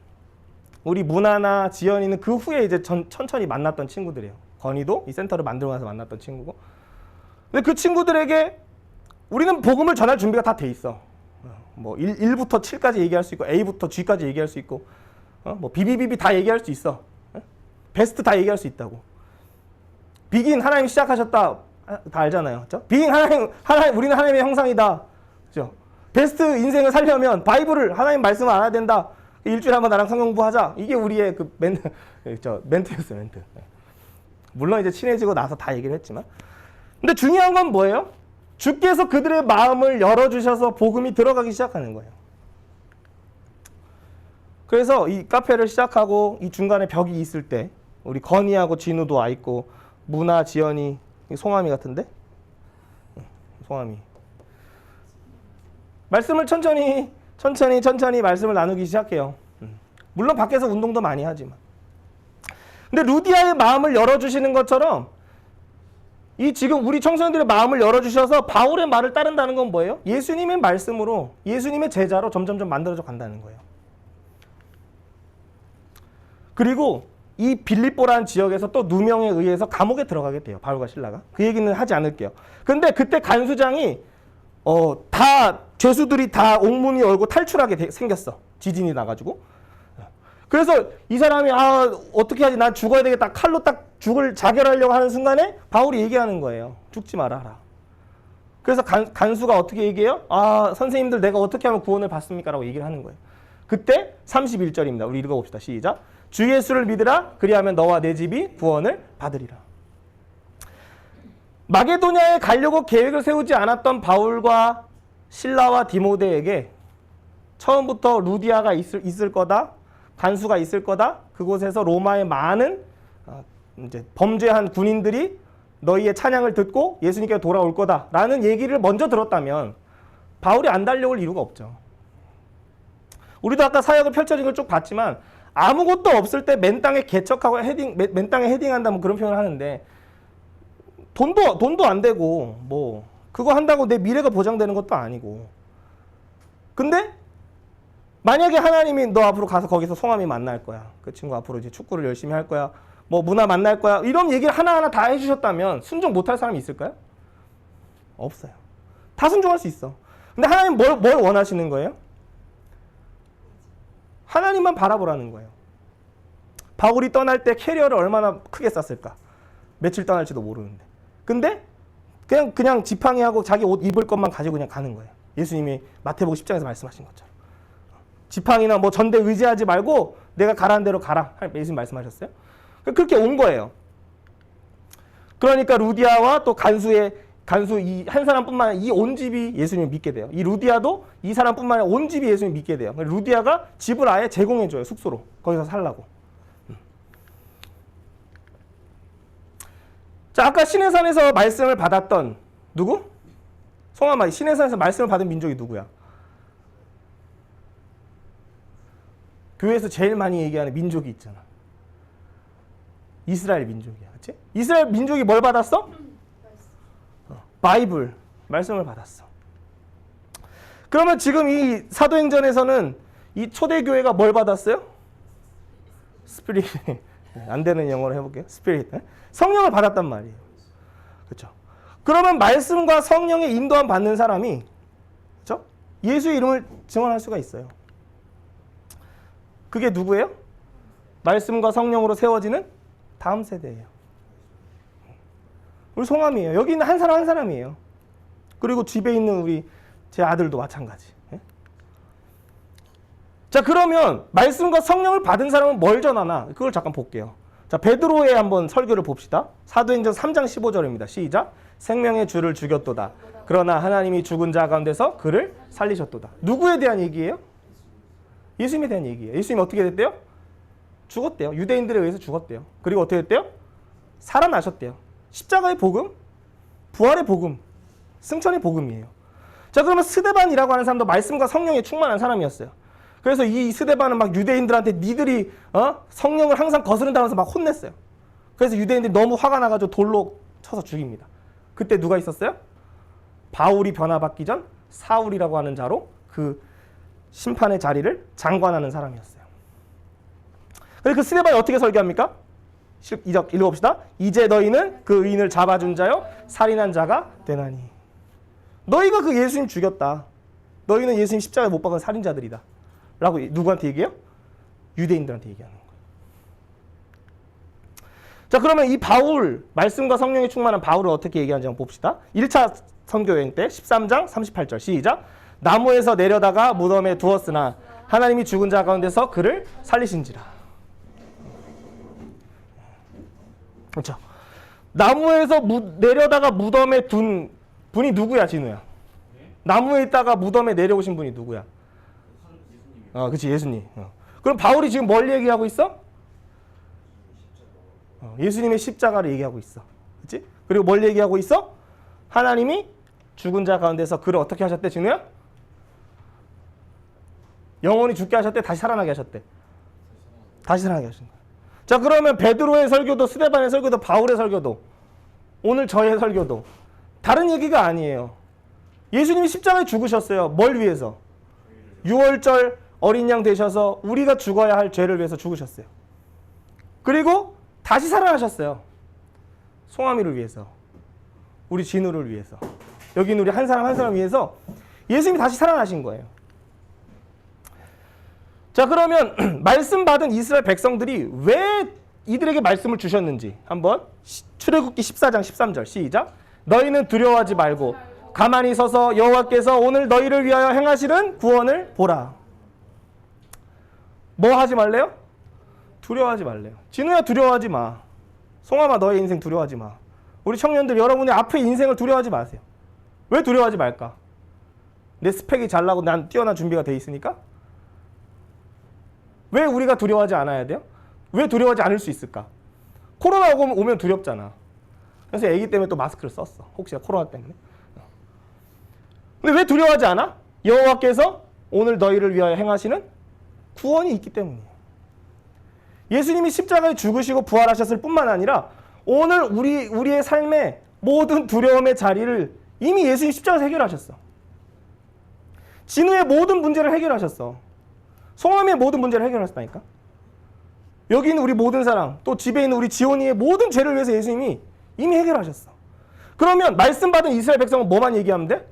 우리 문화나 지연이는 그 후에 이제 천천히 만났던 친구들이에요. 건이도 이 센터를 만들고 나서 만났던 친구고. 근데 그 친구들에게 우리는 복음을 전할 준비가 다 돼 있어. 뭐 1부터 7까지 얘기할 수 있고 A부터 G까지 얘기할 수 있고 뭐 BBBB 다 얘기할 수 있어. 베스트 다 얘기할 수 있다고. 비긴 하나님 시작하셨다. 다 알잖아요. 그렇죠? 비긴 하나님 우리는 하나님의 형상이다. 그렇죠? 베스트 인생을 살려면 바이블을 하나님 말씀을 알아야 된다. 일주일에 한번 나랑 성경 공부하자. 이게 우리의 그 멘트였어요, 멘트. 물론 이제 친해지고 나서 다 얘기를 했지만. 근데 중요한 건 뭐예요? 주께서 그들의 마음을 열어주셔서 복음이 들어가기 시작하는 거예요. 그래서 이 카페를 시작하고 이 중간에 벽이 있을 때 우리 건이하고 진우도 와 있고 문화, 지연이, 송아미 같은데? 송아미. 말씀을 천천히 말씀을 나누기 시작해요. 물론 밖에서 운동도 많이 하지만. 근데 루디아의 마음을 열어주시는 것처럼 이 지금 우리 청소년들의 마음을 열어주셔서 바울의 말을 따른다는 건 뭐예요? 예수님의 말씀으로, 예수님의 제자로 점점점 만들어져 간다는 거예요. 그리고 이 빌립보라는 지역에서 또 누명에 의해서 감옥에 들어가게 돼요. 바울과 실라가. 그 얘기는 하지 않을게요. 근데 그때 간수장이 다 죄수들이 다 옥문이 열고 탈출하게 생겼어. 지진이 나가지고. 그래서 이 사람이 어떻게 하지? 난 죽어야 되겠다. 칼로 딱 죽을 자결하려고 하는 순간에 바울이 얘기하는 거예요. 죽지 마라. 그래서 간수가 어떻게 얘기해요? 선생님들 내가 어떻게 하면 구원을 받습니까? 라고 얘기를 하는 거예요. 그때 31절입니다. 우리 읽어봅시다. 시작. 주 예수를 믿으라. 그리하면 너와 내 집이 구원을 받으리라. 마게도냐에 가려고 계획을 세우지 않았던 바울과 실라와 디모데에게 처음부터 루디아가 있을 거다. 간수가 있을 거다. 그곳에서 로마의 많은 이제 범죄한 군인들이 너희의 찬양을 듣고 예수님께 돌아올 거다라는 얘기를 먼저 들었다면 바울이 안 달려올 이유가 없죠. 우리도 아까 사역을 펼쳐진 걸 쭉 봤지만 아무것도 없을 때 맨 땅에 개척하고 맨 땅에 헤딩한다면 그런 표현을 하는데 돈도 안 되고 뭐 그거 한다고 내 미래가 보장되는 것도 아니고. 근데 만약에 하나님이 너 앞으로 가서 거기서 송함이 만날 거야. 그 친구 앞으로 이제 축구를 열심히 할 거야. 뭐 문화 만날 거야. 이런 얘기를 하나하나 다 해주셨다면 순종 못할 사람이 있을까요? 없어요. 다 순종할 수 있어. 근데 하나님 뭘 원하시는 거예요? 하나님만 바라보라는 거예요. 바울이 떠날 때 캐리어를 얼마나 크게 쌌을까? 며칠 떠날지도 모르는데. 근데 그냥 지팡이하고 자기 옷 입을 것만 가지고 그냥 가는 거예요. 예수님이 마태복음 10장에서 말씀하신 것처럼. 지팡이나 뭐 전대 의지하지 말고 내가 가라는 대로 가라. 예수님 말씀하셨어요. 그렇게 온 거예요. 그러니까 루디아와 또 간수 이 한 사람뿐만 아니라 이 온 집이 예수님을 믿게 돼요. 이 루디아도 이 사람뿐만 아니라 온 집이 예수님을 믿게 돼요. 루디아가 집을 아예 제공해줘요. 숙소로. 거기서 살라고. 자, 아까 시내산에서 말씀을 받았던 누구? 송아마. 시내산에서 말씀을 받은 민족이 누구야? 교회에서 제일 많이 얘기하는 민족이 있잖아. 이스라엘 민족이야. 그치? 이스라엘 민족이 뭘 받았어? 바이블. 말씀을 받았어. 그러면 지금 이 사도행전에서는 이 초대교회가 뭘 받았어요? 스피릿. 안 되는 영어로 해볼게요. 스피릿. 성령을 받았단 말이에요. 그렇죠? 그러면 말씀과 성령의 인도함 받는 사람이 그렇죠? 예수의 이름을 증언할 수가 있어요. 그게 누구예요? 말씀과 성령으로 세워지는 다음 세대예요. 우리 송암이에요. 여기 있는 한 사람 한 사람이에요. 그리고 집에 있는 제 아들도 마찬가지. 자, 그러면 말씀과 성령을 받은 사람은 뭘 전하나? 그걸 잠깐 볼게요. 자, 베드로의 한번 설교를 봅시다. 사도행전 3장 15절입니다. 시작. 생명의 주를 죽였도다. 그러나 하나님이 죽은 자 가운데서 그를 살리셨도다. 누구에 대한 얘기예요? 예수님에 대한 얘기예요. 예수님이 어떻게 됐대요? 죽었대요. 유대인들에 의해서 죽었대요. 그리고 어떻게 됐대요? 살아나셨대요. 십자가의 복음, 부활의 복음, 승천의 복음이에요. 자, 그러면 스데반이라고 하는 사람도 말씀과 성령에 충만한 사람이었어요. 그래서 이 스데반은 막 유대인들한테 니들이 성령을 항상 거스른다면서 막 혼냈어요. 그래서 유대인들이 너무 화가 나가지고 돌로 쳐서 죽입니다. 그때 누가 있었어요? 바울이 변화받기 전 사울이라고 하는 자로 그 심판의 자리를 장관하는 사람이었어요. 그래서 그 스데반이 어떻게 설교합니까? 읽어봅시다. 이제 너희는 그 의인을 잡아준 자요 살인한 자가 되나니. 너희가 그 예수님 죽였다. 너희는 예수님 십자가에 못 박은 살인자들이다. 라고 누구한테 얘기해요? 유대인들한테 얘기하는 거예요. 자, 그러면 이 바울, 말씀과 성령이 충만한 바울을 어떻게 얘기하는지 한번 봅시다. 1차 선교여행 때 13장 38절 시작. 나무에서 내려다가 무덤에 두었으나 하나님이 죽은 자 가운데서 그를 살리신지라. 그렇죠. 나무에서 내려다가 무덤에 둔 분이 누구야, 진우야? 나무에 있다가 무덤에 내려오신 분이 누구야? 그치, 예수님. 그럼 바울이 지금 뭘 얘기하고 있어? 예수님의 십자가를 얘기하고 있어. 그치? 그리고 뭘 얘기하고 있어? 하나님이 죽은 자 가운데서 그를 어떻게 하셨대, 진우야? 영원히 죽게 하셨대, 다시 살아나게 하셨대. 다시 살아나게 하신 거야. 자, 그러면 베드로의 설교도, 스데반의 설교도, 바울의 설교도 오늘 저의 설교도 다른 얘기가 아니에요. 예수님이 십자가에 죽으셨어요. 뭘 위해서? 6월절 어린 양 되셔서 우리가 죽어야 할 죄를 위해서 죽으셨어요. 그리고 다시 살아나셨어요. 송하미를 위해서, 우리 진우를 위해서, 여기 있는 우리 한 사람 한 사람 위해서 예수님이 다시 살아나신 거예요. 자, 그러면 말씀 받은 이스라엘 백성들이 왜 이들에게 말씀을 주셨는지 한번 출애굽기 14장 13절 시작. 너희는 두려워하지 말고 가만히 서서 여호와께서 오늘 너희를 위하여 행하시는 구원을 보라. 뭐 하지 말래요? 두려워하지 말래요. 진우야, 두려워하지 마. 송아마, 너의 인생 두려워하지 마. 우리 청년들, 여러분의 앞의 인생을 두려워하지 마세요. 왜 두려워하지 말까? 내 스펙이 잘나고 난 뛰어난 준비가 돼 있으니까? 왜 우리가 두려워하지 않아야 돼요? 왜 두려워하지 않을 수 있을까? 코로나 오면 두렵잖아. 그래서 애기 때문에 또 마스크를 썼어. 혹시나 코로나 때문에. 근데 왜 두려워하지 않아? 여호와께서 오늘 너희를 위하여 행하시는 구원이 있기 때문이에요. 예수님이 십자가에 죽으시고 부활하셨을 뿐만 아니라 오늘 우리의 삶의 모든 두려움의 자리를 이미 예수님 십자가에서 해결하셨어. 진우의 모든 문제를 해결하셨어. 송함의 모든 문제를 해결하셨다니까. 여기 있는 우리 모든 사람, 또 집에 있는 우리 지온이의 모든 죄를 위해서 예수님이 이미 해결하셨어. 그러면 말씀 받은 이스라엘 백성은 뭐만 얘기하면 돼?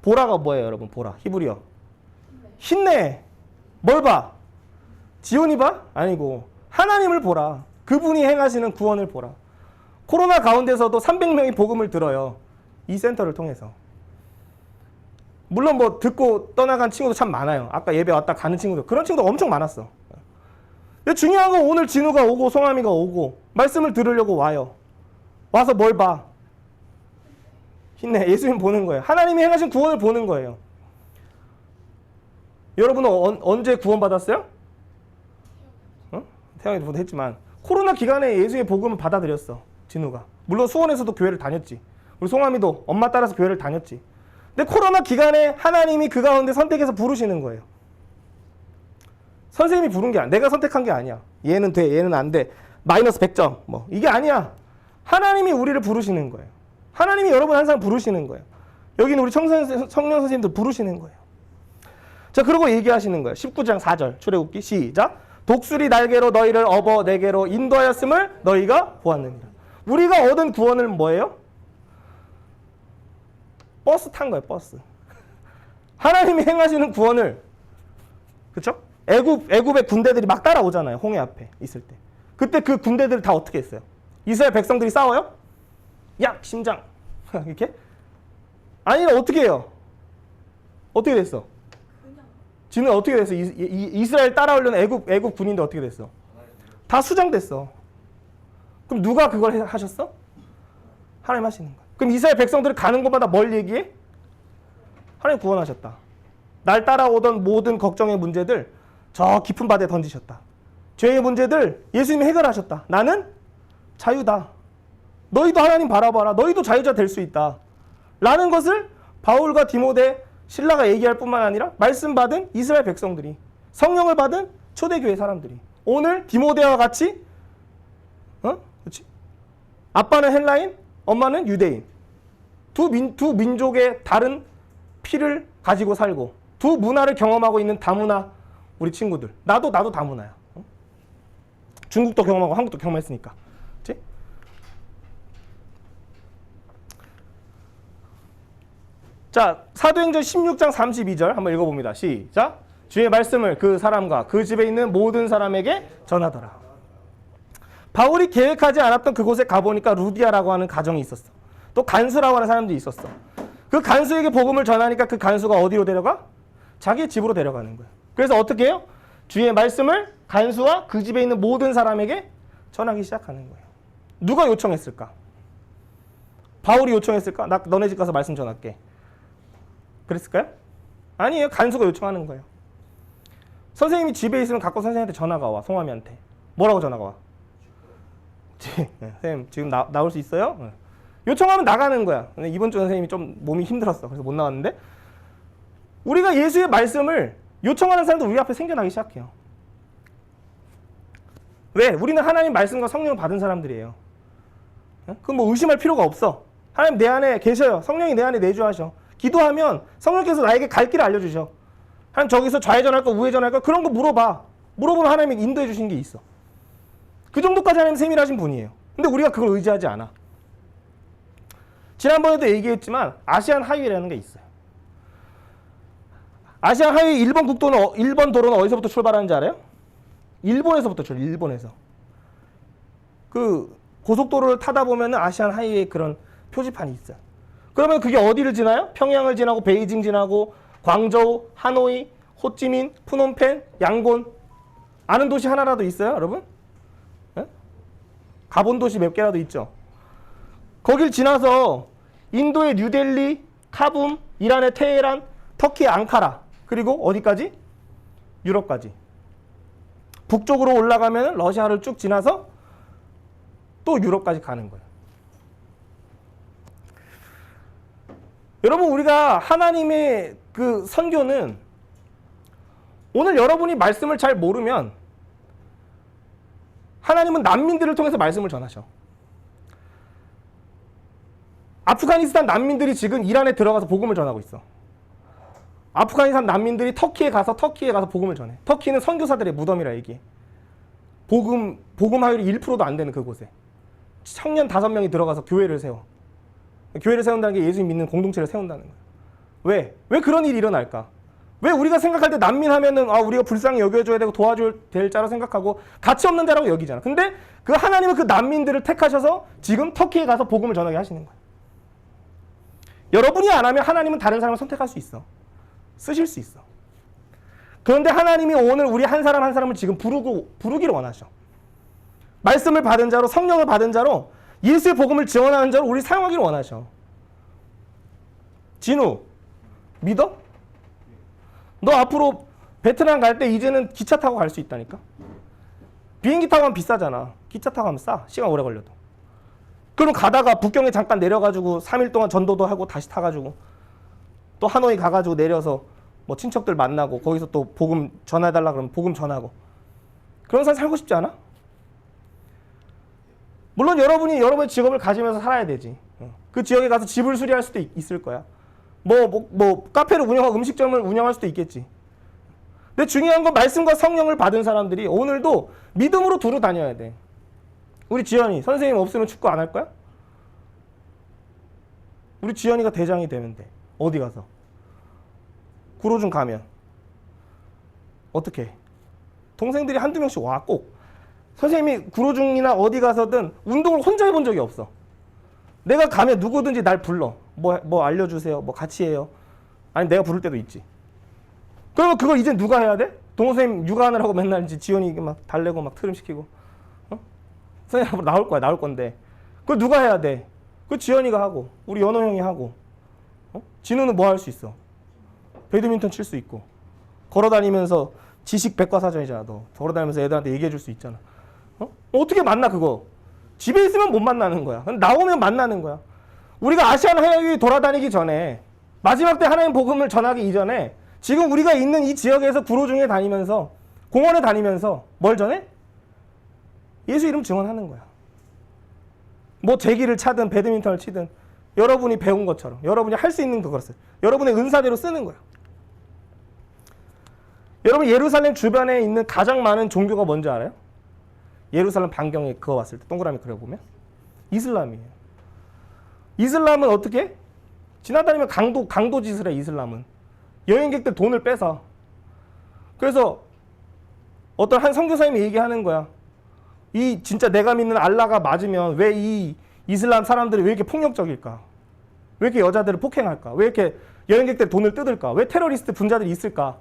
보라가 뭐예요, 여러분? 보라. 히브리어. 힘내. 뭘 봐? 지온이 봐? 아니고 하나님을 보라. 그분이 행하시는 구원을 보라. 코로나 가운데서도 300명이 복음을 들어요. 이 센터를 통해서. 물론 뭐 듣고 떠나간 친구도 참 많아요. 아까 예배 왔다 가는 친구들. 그런 친구도 엄청 많았어. 근데 중요한 건 오늘 진우가 오고 송하미가 오고 말씀을 들으려고 와요. 와서 뭘 봐? 힘내. 예수님 보는 거예요. 하나님이 행하신 구원을 보는 거예요. 여러분은 언제 구원받았어요? 태양이도 했지만 코로나 기간에 예수의 복음을 받아들였어. 진우가. 물론 수원에서도 교회를 다녔지. 우리 송하미도 엄마 따라서 교회를 다녔지. 근데 코로나 기간에 하나님이 그 가운데 선택해서 부르시는 거예요. 선생님이 부른 게 아니야. 내가 선택한 게 아니야. 얘는 돼, 얘는 안 돼. 마이너스 100점. 뭐 이게 아니야. 하나님이 우리를 부르시는 거예요. 하나님이 여러분 한 사람 부르시는 거예요. 여기는 우리 청년 선생님들 부르시는 거예요. 자, 그리고 얘기하시는 거예요. 19장 4절 출애굽기 시작. 독수리 날개로 너희를 업어 내게로 인도하였음을 너희가 보았느니라. 우리가 얻은 구원은 뭐예요? 버스 탄 거예요. 버스. 하나님이 행하시는 구원을, 그렇죠? 애굽의 군대들이 막 따라오잖아요. 홍해 앞에 있을 때. 그때 그 군대들을 다 어떻게 했어요? 이스라엘 백성들이 싸워요? 야, 심장. 이렇게? 아니면 어떻게 해요? 어떻게 됐어? 지는 어떻게 됐어? 이스라엘 따라오려는 애굽 군인들 어떻게 됐어? 다 수장됐어. 그럼 누가 그걸 하셨어? 하나님 하시는 거야. 그럼 이스라엘 백성들이 가는 곳마다 뭘 얘기해? 하나님 구원하셨다. 날 따라오던 모든 걱정의 문제들 저 깊은 바다에 던지셨다. 죄의 문제들 예수님이 해결하셨다. 나는 자유다. 너희도 하나님 바라봐라. 너희도 자유자 될 수 있다. 라는 것을 바울과 디모데, 신라가 얘기할 뿐만 아니라 말씀 받은 이스라엘 백성들이, 성령을 받은 초대교회 사람들이, 오늘 디모데와 같이 그렇지? 아빠는 헬라인, 엄마는 유대인. 두 민족의 다른 피를 가지고 살고 두 문화를 경험하고 있는 다문화 우리 친구들. 나도 다문화야. 중국도 경험하고 한국도 경험했으니까. 그렇지? 자, 사도행전 16장 32절 한번 읽어봅니다. 시작. 주의 말씀을 그 사람과 그 집에 있는 모든 사람에게 전하더라. 바울이 계획하지 않았던 그곳에 가보니까 루디아라고 하는 가정이 있었어. 또 간수라고 하는 사람도 있었어. 그 간수에게 복음을 전하니까 그 간수가 어디로 데려가? 자기 집으로 데려가는 거야. 그래서 어떻게 해요? 주의 말씀을 간수와 그 집에 있는 모든 사람에게 전하기 시작하는 거예요. 누가 요청했을까? 바울이 요청했을까? 나 너네 집 가서 말씀 전할게. 그랬을까요? 아니에요. 간수가 요청하는 거예요. 선생님이 집에 있으면 갖고 선생님한테 전화가 와. 송하미한테. 뭐라고 전화가 와? 선생님 지금 나올 수 있어요? 요청하면 나가는 거야. 근데 이번 주 선생님이 좀 몸이 힘들었어. 그래서 못 나왔는데 우리가 예수의 말씀을 요청하는 사람도 우리 앞에 생겨나기 시작해요. 왜? 우리는 하나님 말씀과 성령을 받은 사람들이에요. 그건 뭐 의심할 필요가 없어. 하나님 내 안에 계셔요. 성령이 내 안에 내주하셔. 기도하면 성령께서 나에게 갈 길을 알려주셔. 하나님 저기서 좌회전할까 우회전할까 그런 거 물어봐. 물어보면 하나님이 인도해 주신 게 있어. 그 정도까지 하나님 세밀하신 분이에요. 근데 우리가 그걸 의지하지 않아. 지난번에도 얘기했지만 아시안 하이웨이라는 게 있어요. 아시안 하이웨이 1번 도로는 어디서부터 출발하는지 알아요? 일본에서부터 출발. 일본에서. 그 고속도로를 타다 보면은 아시안 하이웨이 그런 표지판이 있어요. 그러면 그게 어디를 지나요? 평양을 지나고 베이징 지나고 광저우, 하노이, 호찌민, 푸놈펜, 양곤. 아는 도시 하나라도 있어요, 여러분? 네? 가본 도시 몇 개라도 있죠. 거길 지나서 인도의 뉴델리, 카붐, 이란의 테헤란, 터키의 앙카라, 그리고 어디까지? 유럽까지. 북쪽으로 올라가면 러시아를 쭉 지나서 또 유럽까지 가는 거예요. 여러분, 우리가 하나님의 그 선교는 오늘 여러분이 말씀을 잘 모르면 하나님은 난민들을 통해서 말씀을 전하셔. 아프가니스탄 난민들이 지금 이란에 들어가서 복음을 전하고 있어. 아프가니스탄 난민들이 터키에 가서 복음을 전해. 터키는 선교사들의 무덤이라 얘기해. 복음 화율이 1%도 안 되는 그곳에 청년 5명이 들어가서 교회를 세워. 교회를 세운다는 게 예수님 믿는 공동체를 세운다는 거야. 왜? 왜 그런 일이 일어날까? 왜 우리가 생각할 때 난민 하면은 우리가 불쌍히 여겨줘야 되고 도와줘야 될 자로 생각하고 가치 없는 자라고 여기잖아. 근데 그 하나님은 그 난민들을 택하셔서 지금 터키에 가서 복음을 전하게 하시는 거야. 여러분이 안 하면 하나님은 다른 사람을 선택할 수 있어. 쓰실 수 있어. 그런데 하나님이 오늘 우리 한 사람 한 사람을 지금 부르기를 원하셔. 말씀을 받은 자로, 성령을 받은 자로, 예수의 복음을 지원하는 자로 우리 사용하기를 원하셔. 진우, 믿어? 너 앞으로 베트남 갈 때 이제는 기차 타고 갈 수 있다니까? 비행기 타고 가면 비싸잖아. 기차 타고 가면 싸. 시간 오래 걸려도. 그럼 가다가 북경에 잠깐 내려가지고 3일 동안 전도도 하고 다시 타가지고 또 하노이 가가지고 내려서 뭐 친척들 만나고 거기서 또 복음 전해달라 그러면 복음 전하고 그런 삶 살고 싶지 않아? 물론 여러분이 여러분의 직업을 가지면서 살아야 되지. 그 지역에 가서 집을 수리할 수도 있을 거야. 뭐 카페를 운영하고 음식점을 운영할 수도 있겠지. 근데 중요한 건 말씀과 성령을 받은 사람들이 오늘도 믿음으로 두루 다녀야 돼. 우리 지연이 선생님 없으면 축구 안 할 거야? 우리 지연이가 대장이 되면 돼. 어디 가서? 구로중 가면 어떻게 해? 동생들이 한두 명씩 와 꼭. 선생님이 구로중이나 어디 가서든 운동을 혼자 해본 적이 없어. 내가 가면 누구든지 날 불러. 뭐 알려주세요. 뭐 같이 해요. 아니 내가 부를 때도 있지. 그러면 그걸 이제 누가 해야 돼? 동생님 육아하느라고 맨날 이제 지연이 막 달래고 막 트림시키고. 선생님 앞으로 나올 건데 그걸 누가 해야 돼? 그 지연이가 하고 우리 연호 형이 하고 진우는 뭐 할 수 있어? 배드민턴 칠 수 있고 걸어다니면서 지식 백과사전이잖아. 너 걸어다니면서 애들한테 얘기해 줄 수 있잖아. 어떻게 만나 그거? 집에 있으면 못 만나는 거야. 나오면 만나는 거야. 우리가 아시안 하이웨이 돌아다니기 전에 마지막 때 하나님 복음을 전하기 이전에 지금 우리가 있는 이 지역에서 구로중에 다니면서 공원에 다니면서 뭘 전해? 예수 이름 증언하는 거야. 뭐 제기를 차든 배드민턴을 치든 여러분이 배운 것처럼 여러분이 할 수 있는 그것을 여러분의 은사대로 쓰는 거야. 여러분 예루살렘 주변에 있는 가장 많은 종교가 뭔지 알아요? 예루살렘 반경에 그거 왔을 때 동그라미 그려보면 이슬람이에요. 이슬람은 어떻게 해? 지나다니면 강도 짓을 해. 이슬람은 여행객들 돈을 뺏어. 그래서 어떤 한 선교사님이 얘기하는 거야. 이 진짜 내가 믿는 알라가 맞으면 왜 이 이슬람 사람들이 왜 이렇게 폭력적일까? 왜 이렇게 여자들을 폭행할까? 왜 이렇게 여행객들 돈을 뜯을까? 왜 테러리스트 분자들이 있을까?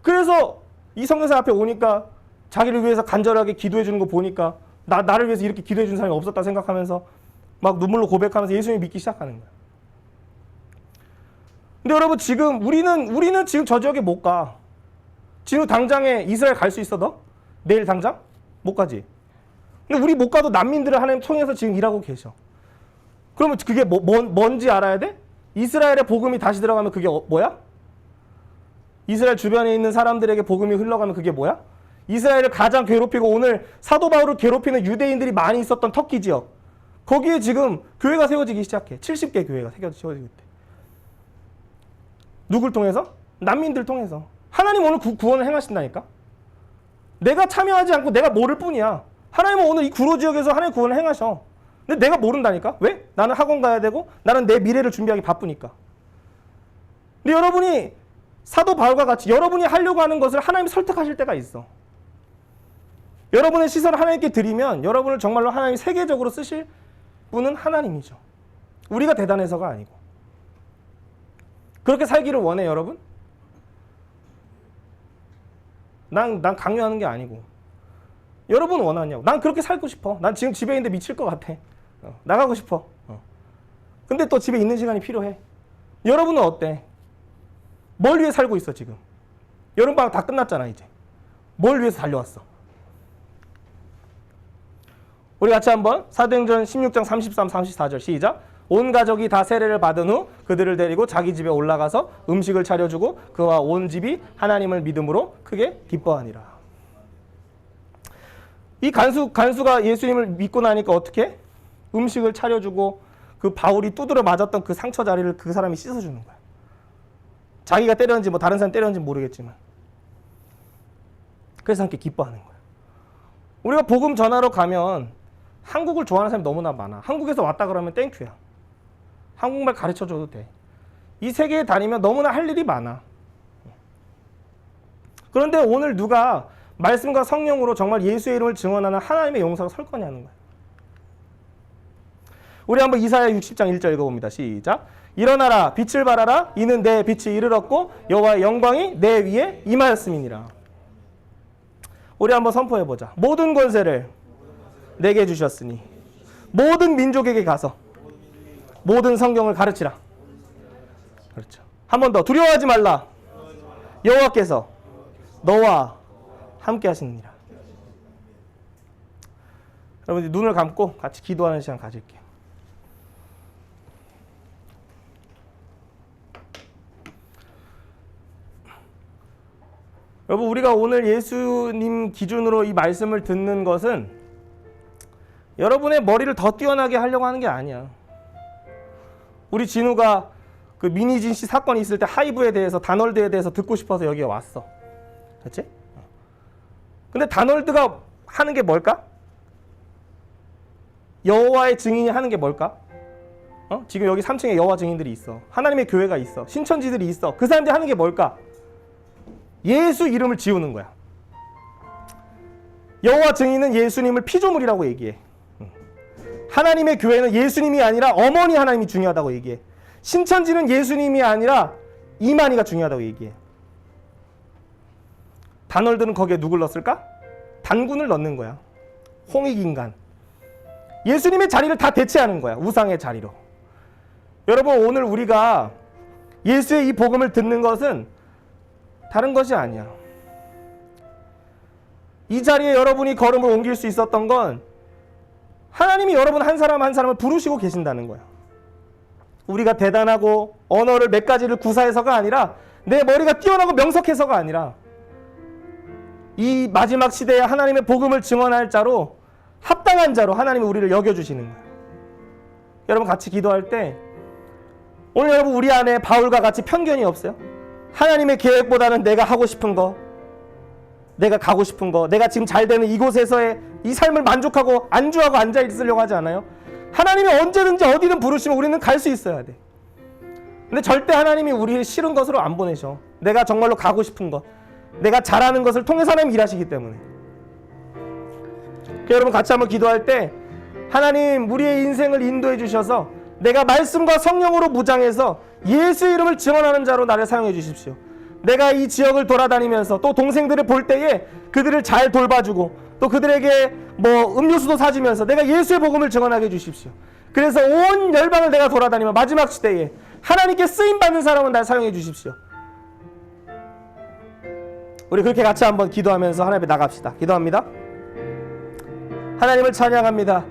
그래서 이 선교사 앞에 오니까 자기를 위해서 간절하게 기도해 주는 거 보니까 나를 위해서 이렇게 기도해 준 사람이 없었다 생각하면서 막 눈물로 고백하면서 예수님 믿기 시작하는 거야. 근데 여러분 지금 우리는 지금 저 지역에 못 가. 진우 당장에 이스라엘 갈 수 있어 너? 내일 당장? 못 가지. 근데 우리 못 가도 난민들을 하나님 통해서 지금 일하고 계셔. 그러면 그게 뭔지 알아야 돼? 이스라엘의 복음이 다시 들어가면 그게 뭐야? 이스라엘 주변에 있는 사람들에게 복음이 흘러가면 그게 뭐야? 이스라엘을 가장 괴롭히고 오늘 사도 바울을 괴롭히는 유대인들이 많이 있었던 터키 지역. 거기에 지금 교회가 세워지기 시작해. 70개 교회가 세워지고 있대. 누굴 통해서? 난민들 통해서. 하나님 오늘 구원을 행하신다니까? 내가 참여하지 않고 내가 모를 뿐이야. 하나님은 오늘 이 구로 지역에서 하나님 구원을 행하셔. 근데 내가 모른다니까? 왜? 나는 학원 가야 되고 나는 내 미래를 준비하기 바쁘니까. 근데 여러분이 사도 바울과 같이 여러분이 하려고 하는 것을 하나님이 설득하실 때가 있어. 여러분의 시선을 하나님께 드리면 여러분을 정말로 하나님이 세계적으로 쓰실 분은 하나님이죠. 우리가 대단해서가 아니고. 그렇게 살기를 원해, 여러분? 난 강요하는 게 아니고. 여러분 원하냐고. 난 그렇게 살고 싶어. 난 지금 집에 있는데 미칠 것 같아. 나가고 싶어. 근데 또 집에 있는 시간이 필요해. 여러분은 어때? 뭘 위해 살고 있어, 지금? 여름방학 다 끝났잖아, 이제. 뭘 위해서 달려왔어? 우리 같이 한번 사도행전 16장 33, 34절 시작. 온 가족이 다 세례를 받은 후 그들을 데리고 자기 집에 올라가서 음식을 차려주고 그와 온 집이 하나님을 믿음으로 크게 기뻐하니라. 이 간수가 예수님을 믿고 나니까 어떻게? 음식을 차려주고 그 바울이 두드려 맞았던 그 상처 자리를 그 사람이 씻어주는 거야. 자기가 때렸는지 뭐 다른 사람 때렸는지 모르겠지만. 그래서 함께 기뻐하는 거야. 우리가 복음 전하러 가면 한국을 좋아하는 사람이 너무나 많아. 한국에서 왔다 그러면 땡큐야. 한국말 가르쳐줘도 돼. 이 세계에 다니면 너무나 할 일이 많아. 그런데 오늘 누가 말씀과 성령으로 정말 예수의 이름을 증언하는 하나님의 용사가 설 거냐는 거야. 우리 한번 이사야 60장 1절 읽어봅니다. 시작. 일어나라 빛을 발하라 이는 내 빛이 이르렀고 여호와의 영광이 내 위에 임하였음이니라. 우리 한번 선포해보자. 모든 권세를 내게 주셨으니 모든 민족에게 가서 모든 성경을 가르치라. 그렇죠. 한 번 더. 두려워하지 말라. 여호와께서 너와 함께 하시느니라. 여러분 눈을 감고 같이 기도하는 시간 가질게요. 여러분 우리가 오늘 예수님 기준으로 이 말씀을 듣는 것은 여러분의 머리를 더 뛰어나게 하려고 하는 게 아니야. 우리 진우가 그 미니진 씨 사건이 있을 때 하이브에 대해서 다널드에 대해서 듣고 싶어서 여기에 왔어. 그렇지? 근데 다널드가 하는 게 뭘까? 여호와의 증인이 하는 게 뭘까? 지금 여기 3층에 여호와 증인들이 있어. 하나님의 교회가 있어. 신천지들이 있어. 그 사람들이 하는 게 뭘까? 예수 이름을 지우는 거야. 여호와 증인은 예수님을 피조물이라고 얘기해. 하나님의 교회는 예수님이 아니라 어머니 하나님이 중요하다고 얘기해. 신천지는 예수님이 아니라 이만희가 중요하다고 얘기해. 다널드는 거기에 누굴 넣었을까? 단군을 넣는 거야. 홍익인간. 예수님의 자리를 다 대체하는 거야. 우상의 자리로. 여러분 오늘 우리가 예수의 이 복음을 듣는 것은 다른 것이 아니야. 이 자리에 여러분이 걸음을 옮길 수 있었던 건 하나님이 여러분 한 사람 한 사람을 부르시고 계신다는 거야. 우리가 대단하고 언어를 몇 가지를 구사해서가 아니라 내 머리가 뛰어나고 명석해서가 아니라 이 마지막 시대에 하나님의 복음을 증언할 자로 합당한 자로 하나님이 우리를 여겨주시는 거야. 여러분 같이 기도할 때 오늘 여러분 우리 안에 바울과 같이 편견이 없어요? 하나님의 계획보다는 내가 하고 싶은 거, 내가 가고 싶은 거, 내가 지금 잘 되는 이곳에서의 이 삶을 만족하고 안주하고 앉아 있으려고 하지 않아요? 하나님이 언제든지 어디든 부르시면 우리는 갈 수 있어야 돼. 근데 절대 하나님이 우리를 싫은 것으로 안 보내셔. 내가 정말로 가고 싶은 것, 내가 잘하는 것을 통해서 하나님 일하시기 때문에. 여러분 같이 한번 기도할 때 하나님 우리의 인생을 인도해 주셔서 내가 말씀과 성령으로 무장해서 예수 이름을 증언하는 자로 나를 사용해 주십시오. 내가 이 지역을 돌아다니면서 또 동생들을 볼 때에 그들을 잘 돌봐주고 또 그들에게 뭐 음료수도 사주면서 내가 예수의 복음을 증언하게 해주십시오. 그래서 온 열방을 내가 돌아다니며 마지막 시대에 하나님께 쓰임받는 사람은 날 사용해 주십시오. 우리 그렇게 같이 한번 기도하면서 하나님 앞에 나갑시다. 기도합니다. 하나님을 찬양합니다.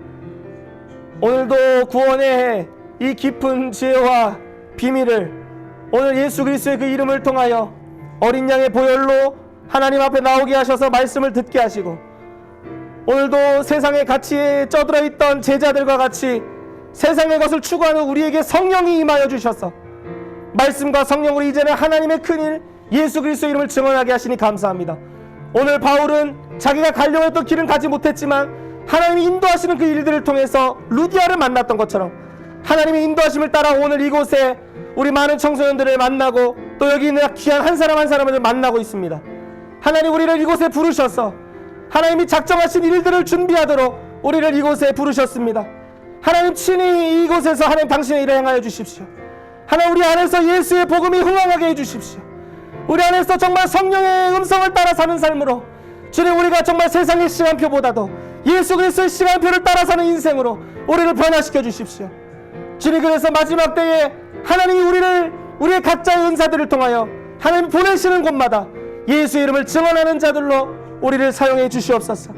오늘도 구원의 이 깊은 지혜와 비밀을 오늘 예수 그리스도의 그 이름을 통하여 어린 양의 보혈로 하나님 앞에 나오게 하셔서 말씀을 듣게 하시고 오늘도 세상의 가치에 쩌들어 있던 제자들과 같이 세상의 것을 추구하는 우리에게 성령이 임하여 주셔서 말씀과 성령으로 이제는 하나님의 큰일 예수 그리스도의 이름을 증언하게 하시니 감사합니다. 오늘 바울은 자기가 가려고 했던 길은 가지 못했지만 하나님이 인도하시는 그 일들을 통해서 루디아를 만났던 것처럼 하나님의 인도하심을 따라 오늘 이곳에 우리 많은 청소년들을 만나고 또 여기 있는 귀한 한 사람 한 사람을 만나고 있습니다. 하나님 우리를 이곳에 부르셔서 하나님이 작정하신 일들을 준비하도록 우리를 이곳에 부르셨습니다. 하나님 친히 이곳에서 하나님 당신의 일을 행하여 주십시오. 하나님 우리 안에서 예수의 복음이 흥황하게 해주십시오. 우리 안에서 정말 성령의 음성을 따라 사는 삶으로 주님 우리가 정말 세상의 시간표보다도 예수 그리스도의 시간표를 따라 사는 인생으로 우리를 변화시켜 주십시오. 주님 그래서 마지막 때에 하나님이 우리의 각자의 은사들을 통하여 하나님 보내시는 곳마다 예수의 이름을 증언하는 자들로 우리를 사용해 주시옵소서.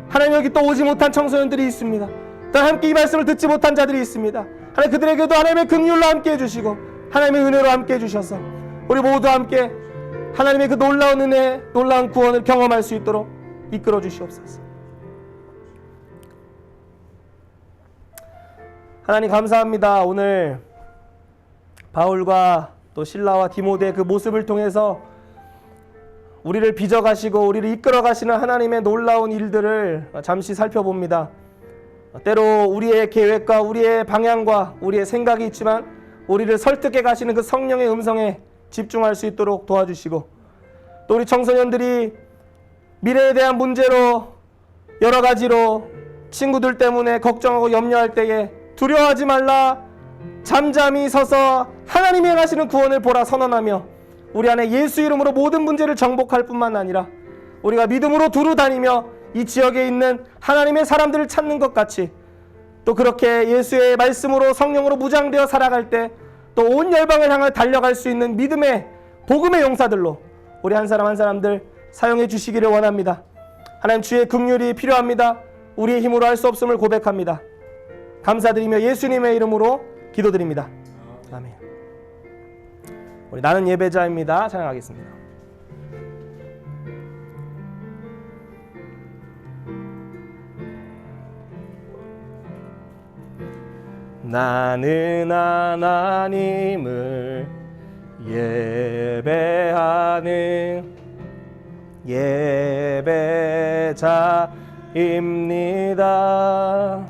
하나님 여기 또 오지 못한 청소년들이 있습니다. 또 함께 이 말씀을 듣지 못한 자들이 있습니다. 하나님 그들에게도 하나님의 긍휼로 함께 해주시고 하나님의 은혜로 함께 해주셔서 우리 모두 함께 하나님의 그 놀라운 은혜 놀라운 구원을 경험할 수 있도록 이끌어 주시옵소서. 하나님 감사합니다. 오늘 바울과 또 실라와 디모데의 그 모습을 통해서 우리를 빚어가시고 우리를 이끌어가시는 하나님의 놀라운 일들을 잠시 살펴봅니다. 때로 우리의 계획과 우리의 방향과 우리의 생각이 있지만 우리를 설득해 가시는 그 성령의 음성에 집중할 수 있도록 도와주시고 또 우리 청소년들이 미래에 대한 문제로 여러 가지로 친구들 때문에 걱정하고 염려할 때에 두려워하지 말라 잠잠히 서서 하나님이 행하시는 구원을 보라 선언하며 우리 안에 예수 이름으로 모든 문제를 정복할 뿐만 아니라 우리가 믿음으로 두루 다니며 이 지역에 있는 하나님의 사람들을 찾는 것 같이 또 그렇게 예수의 말씀으로 성령으로 무장되어 살아갈 때 또 온 열방을 향해 달려갈 수 있는 믿음의 복음의 용사들로 우리 한 사람 한 사람들 사용해 주시기를 원합니다. 하나님 주의 긍휼이 필요합니다. 우리의 힘으로 할 수 없음을 고백합니다. 감사드리며 예수님의 이름으로 기도드립니다. 아멘. 우리 나는 예배자입니다. 찬양하겠습니다. 나는 하나님을 예배하는 예배자입니다.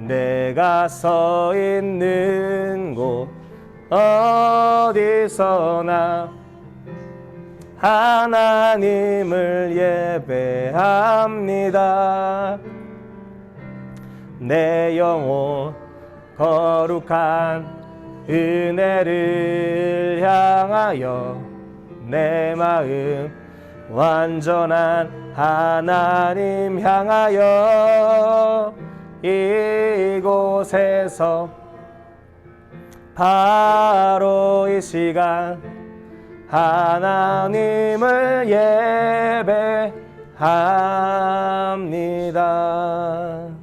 내가 서 있는 곳 어디서나 하나님을 예배합니다. 내 영혼 거룩한 은혜를 향하여 내 마음 완전한 하나님 향하여 이곳에서 바로 이 시간 하나님을 예배합니다.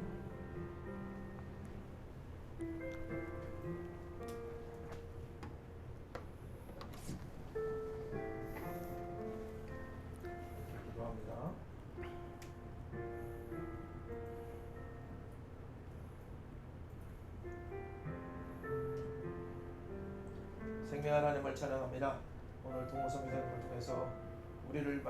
생명의 하나님을 찬양합니다. 오늘 동호성 기자님을 통해서 우리를